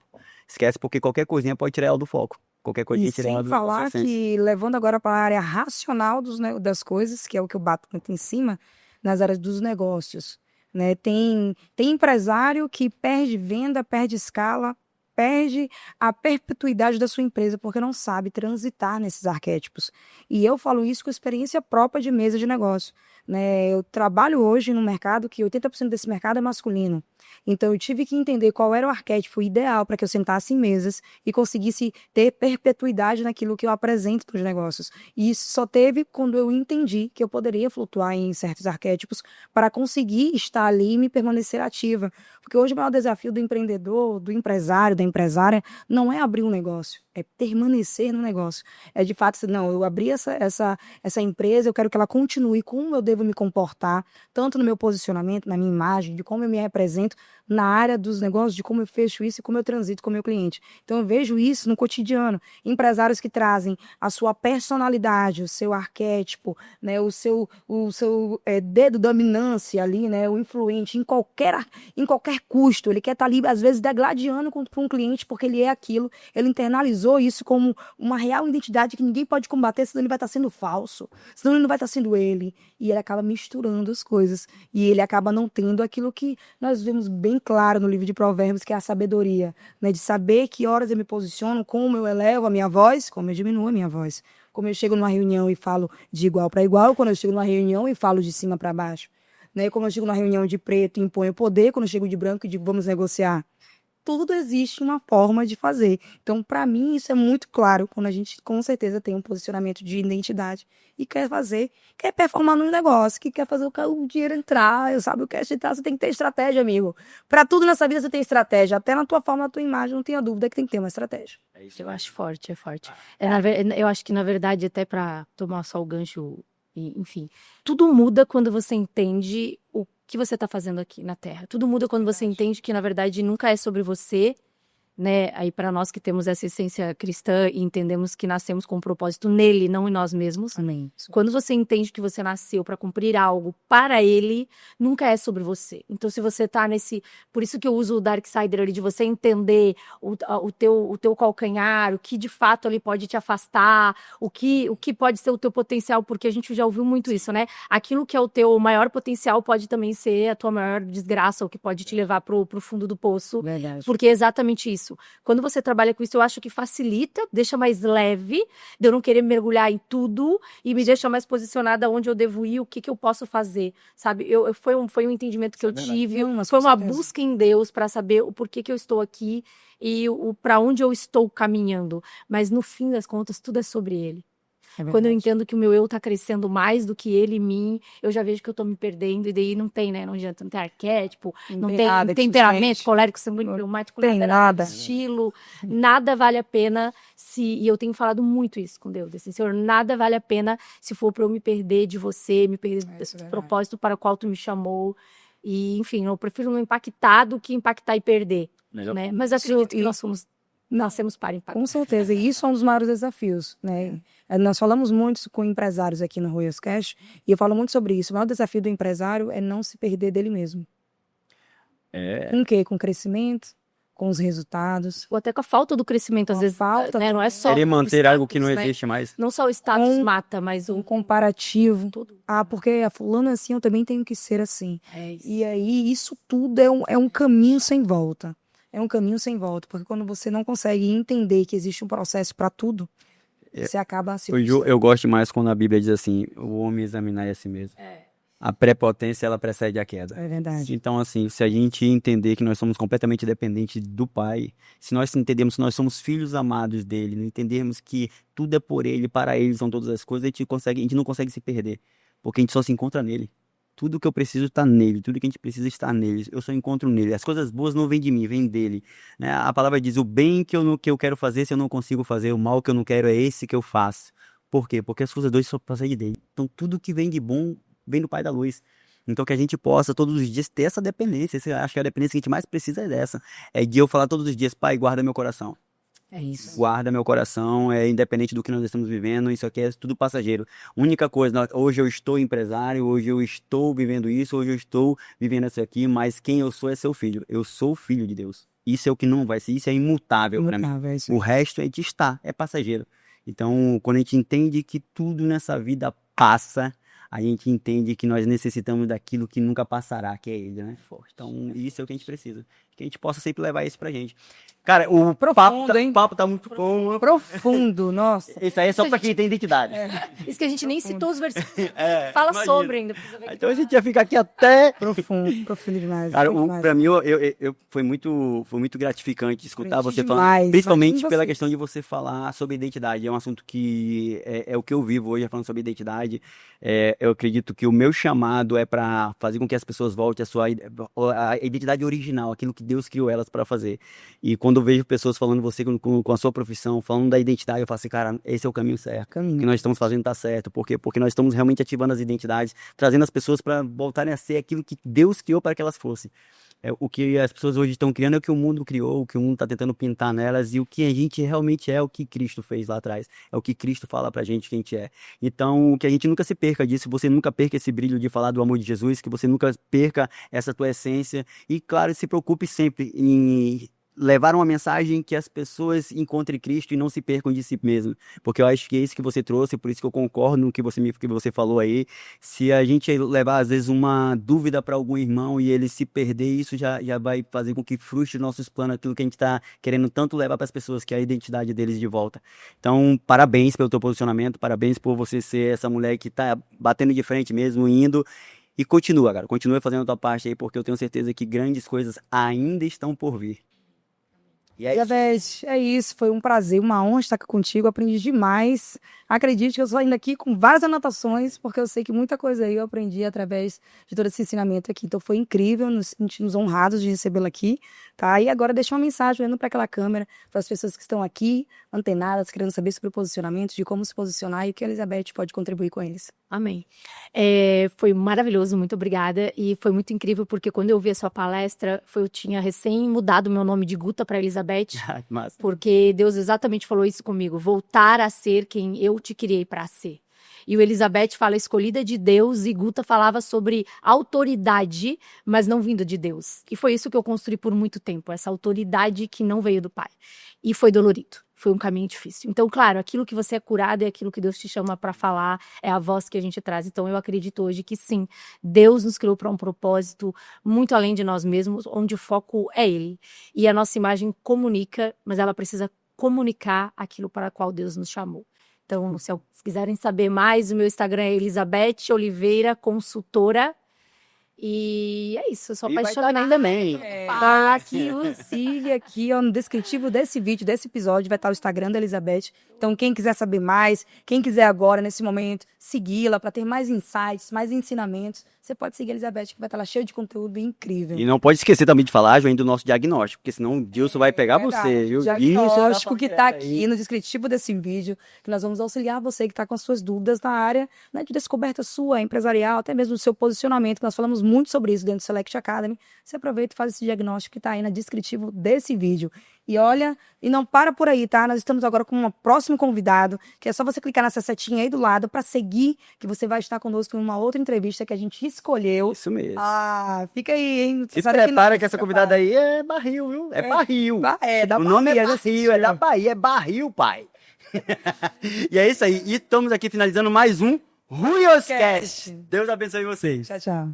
Esquece porque qualquer coisinha pode tirar ela do foco. Qualquer coisa E sem falar que, levando agora para a área racional das coisas, que é o que eu bato muito em cima, nas áreas dos negócios, né? Tem empresário que perde venda, perde escala, perde a perpetuidade da sua empresa porque não sabe transitar nesses arquétipos. E eu falo isso com experiência própria de mesa de negócio, né? Eu trabalho hoje no mercado que 80% desse mercado é masculino. Então eu tive que entender qual era o arquétipo ideal para que eu sentasse em mesas e conseguisse ter perpetuidade naquilo que eu apresento nos negócios. E isso só teve quando eu entendi que eu poderia flutuar em certos arquétipos para conseguir estar ali e me permanecer ativa. Porque hoje o maior desafio do empreendedor, do empresário, da empresária, não é abrir um negócio. É permanecer no negócio. É de fato, não, eu abri essa empresa, eu quero que ela continue como eu devo me comportar, tanto no meu posicionamento, na minha imagem, de como eu me represento na área dos negócios, de como eu fecho isso e como eu transito com o meu cliente. Então eu vejo isso no cotidiano. Empresários que trazem a sua personalidade, o seu arquétipo, né, o seu dedo dominância ali, né, o influente em qualquer custo. Ele quer estar ali, às vezes, degladiando com um cliente porque ele é aquilo, ele internalizou isso como uma real identidade que ninguém pode combater, senão ele vai estar sendo falso, senão ele não vai estar sendo ele. E ele acaba misturando as coisas. E ele acaba não tendo aquilo que nós vemos bem claro no livro de Provérbios, que é a sabedoria, né? De saber que horas eu me posiciono, como eu elevo a minha voz, como eu diminuo a minha voz. Como eu chego numa reunião e falo de igual para igual, quando eu chego numa reunião e falo de cima para baixo. Né? Como eu chego numa reunião de preto e imponho poder, quando eu chego de branco e digo vamos negociar. Tudo existe uma forma de fazer. Então, para mim, isso é muito claro quando a gente, com certeza, tem um posicionamento de identidade e quer performar no negócio, que quer fazer o dinheiro entrar, sabe, o cash entrar, você tem que ter estratégia, amigo. Para tudo nessa vida você tem estratégia. Até na tua forma, na tua imagem, não tenha dúvida que tem que ter uma estratégia. Eu acho forte, é forte. Eu acho que, na verdade, até para tomar só o gancho, enfim, tudo muda quando você entende o que você está fazendo aqui na Terra. Tudo muda quando você entende que, na verdade, nunca é sobre você, né? Aí para nós que temos essa essência cristã e entendemos que nascemos com um propósito nele, não em nós mesmos. Amém. Quando você entende que você nasceu para cumprir algo para ele, nunca é sobre você. Então, se você tá por isso que eu uso o Darksider ali, de você entender o teu calcanhar, o que de fato ali pode te afastar, o que pode ser o teu potencial, porque a gente já ouviu muito isso, né? Aquilo que é o teu maior potencial pode também ser a tua maior desgraça, o que pode te levar pro fundo do poço. Verdade. Porque é exatamente isso. Quando você trabalha com isso, eu acho que facilita, deixa mais leve, de eu não querer mergulhar em tudo e me deixa mais posicionada onde eu devo ir, o que eu posso fazer, sabe? Foi um entendimento que eu tive, foi uma busca em Deus para saber o porquê que eu estou aqui e para onde eu estou caminhando. Mas no fim das contas, tudo é sobre Ele. Quando eu entendo que o meu eu tá crescendo mais do que ele em mim, eu já vejo que eu tô me perdendo, e daí não tem, né? Não adianta, não tem arquétipo, não tem temperamento, colérico, sanguíneo, fleumático, nada, estilo, nada vale a pena e eu tenho falado muito isso com Deus, assim, Senhor, nada vale a pena se for para eu me perder de você, me perder do propósito para o qual tu me chamou, e enfim, eu prefiro não impactar do que impactar e perder, né? Mas acredito que nós nascemos para impactar. Com certeza, e isso é um dos maiores desafios, né? Nós falamos muito com empresários aqui no Royals Cash, e eu falo muito sobre isso. O maior desafio do empresário é não se perder dele mesmo. Com o quê? Com o crescimento, com os resultados. Ou até com a falta do crescimento, às vezes, né? Não é só querer manter status, algo que não existe mais. Não só o status mata, mas um comparativo. Tudo. Porque a fulana é assim, eu também tenho que ser assim. E aí, isso tudo é um caminho sem volta. É um caminho sem volta, porque quando você não consegue entender que existe um processo para tudo, você acaba se... Eu gosto mais quando a Bíblia diz assim, o homem examinar a si mesmo. A prepotência, ela precede a queda. É verdade. Então, assim, se a gente entender que nós somos completamente dependentes do Pai, se nós entendemos que nós somos filhos amados dele, não entendermos que tudo é por ele, para ele são todas as coisas, a gente não consegue se perder, porque a gente só se encontra nele. Tudo que eu preciso está nele, tudo que a gente precisa está nele, eu só encontro nele. As coisas boas não vêm de mim, vêm dele, né? A palavra diz, o bem que eu quero fazer, se eu não consigo fazer, o mal que eu não quero é esse que eu faço. Por quê? Porque as coisas dois só procedem dele. Então tudo que vem de bom, vem do Pai da Luz. Então que a gente possa todos os dias ter essa dependência. Acho que a dependência que a gente mais precisa é dessa. É de eu falar todos os dias, Pai, guarda meu coração. É isso. Guarda meu coração, independente do que nós estamos vivendo, isso aqui é tudo passageiro. Única coisa, hoje eu estou empresário, hoje eu estou vivendo isso, hoje eu estou vivendo isso aqui, mas quem eu sou é seu filho. Eu sou filho de Deus. Isso é o que não vai ser, isso é imutável para mim. O resto é de estar, é passageiro. Então, quando a gente entende que tudo nessa vida passa, a gente entende que nós necessitamos daquilo que nunca passará, que é ele, né? Então, isso é o que a gente precisa. Que a gente possa sempre levar isso pra gente. Cara, o papo tá muito bom. Profundo, nossa. Isso aí é só pra quem tem identidade. Isso que a gente nem citou os versículos. Fala imagina. Sobre ainda. Então a gente ia ficar aqui até... Profundo demais. Cara, pra mim, foi muito gratificante escutar você falando. Principalmente pela questão de você falar sobre identidade. É um assunto que é o que eu vivo hoje, falando sobre identidade. É eu acredito que o meu chamado é para fazer com que as pessoas voltem a identidade original, aquilo que Deus criou elas para fazer. E quando eu vejo pessoas falando você com a sua profissão, falando da identidade, eu falo assim, cara, esse é o caminho certo. O que nós estamos fazendo tá certo. Por quê? Porque nós estamos realmente ativando as identidades, trazendo as pessoas para voltarem a ser aquilo que Deus criou para que elas fossem. O que as pessoas hoje estão criando é o que o mundo criou, o que o mundo está tentando pintar nelas, e o que a gente realmente é o que Cristo fez lá atrás. É o que Cristo fala pra gente que a gente é. Então, que a gente nunca se perca disso, você nunca perca esse brilho de falar do amor de Jesus, que você nunca perca essa tua essência. E, claro, se preocupe sempre em levar uma mensagem que as pessoas encontrem Cristo e não se percam de si mesmo, porque eu acho que é isso que você trouxe, por isso que eu concordo no que você falou aí. Se a gente levar às vezes uma dúvida para algum irmão e ele se perder, isso já vai fazer com que frustre nossos planos, aquilo que a gente está querendo tanto levar para as pessoas, que é a identidade deles de volta. Então, parabéns pelo teu posicionamento, parabéns por você ser essa mulher que está batendo de frente mesmo, indo. E continua, cara, continua fazendo a tua parte aí, porque eu tenho certeza que grandes coisas ainda estão por vir. E Elizabeth, é isso, foi um prazer, uma honra estar aqui contigo, aprendi demais. Acredite que eu estou ainda aqui com várias anotações, porque eu sei que muita coisa aí eu aprendi através de todo esse ensinamento aqui. Então foi incrível, nos sentimos honrados de recebê-la aqui, tá? E agora deixa uma mensagem olhando para aquela câmera, para as pessoas que estão aqui, antenadas, querendo saber sobre o posicionamento, de como se posicionar e o que a Elizabeth pode contribuir com eles. Amém. Foi maravilhoso, muito obrigada. E foi muito incrível, porque quando eu vi a sua palestra, eu tinha recém mudado meu nome de Guta para Elizabeth, porque Deus exatamente falou isso comigo, voltar a ser quem eu te criei para ser. E o Elizabeth fala escolhida de Deus, e Guta falava sobre autoridade, mas não vindo de Deus. E foi isso que eu construí por muito tempo, essa autoridade que não veio do Pai. E foi dolorido. Foi um caminho difícil. Então, claro, aquilo que você é curado é aquilo que Deus te chama para falar, é a voz que a gente traz. Então, eu acredito hoje que sim, Deus nos criou para um propósito muito além de nós mesmos, onde o foco é Ele. E a nossa imagem comunica, mas ela precisa comunicar aquilo para o qual Deus nos chamou. Então, se quiserem saber mais, o meu Instagram é Elizabeth Oliveira Consultora. E é isso, eu sou apaixonada. também. Tá aqui, siga aqui, ó, no descritivo desse vídeo, desse episódio, vai estar o Instagram da Elizabeth. Então, quem quiser saber mais, quem quiser agora, nesse momento, segui-la para ter mais insights, mais ensinamentos, você pode seguir a Elizabeth, que vai estar lá cheio de conteúdo incrível. E não pode esquecer também de falar, João, do nosso diagnóstico, porque senão o Dilson vai pegar você, viu? O diagnóstico que está aqui no descritivo desse vídeo, que nós vamos auxiliar você que está com as suas dúvidas na área, né, de descoberta sua, empresarial, até mesmo do seu posicionamento, que nós falamos muito sobre isso dentro do Select Academy. Você aproveita e faz esse diagnóstico que está aí no descritivo desse vídeo. E olha, e não para por aí, tá? Nós estamos agora com um próximo convidado, que é só você clicar nessa setinha aí do lado para seguir, que você vai estar conosco em uma outra entrevista que a gente escolheu. Isso mesmo. Ah, fica aí, hein? Se prepara que essa convidada aí é barril, viu? É barril. Da o nome Bahia, é barril, é da Bahia, é barril, pai. E é isso aí. E estamos aqui finalizando mais um Ruioscast. Deus abençoe vocês. Tchau, tchau.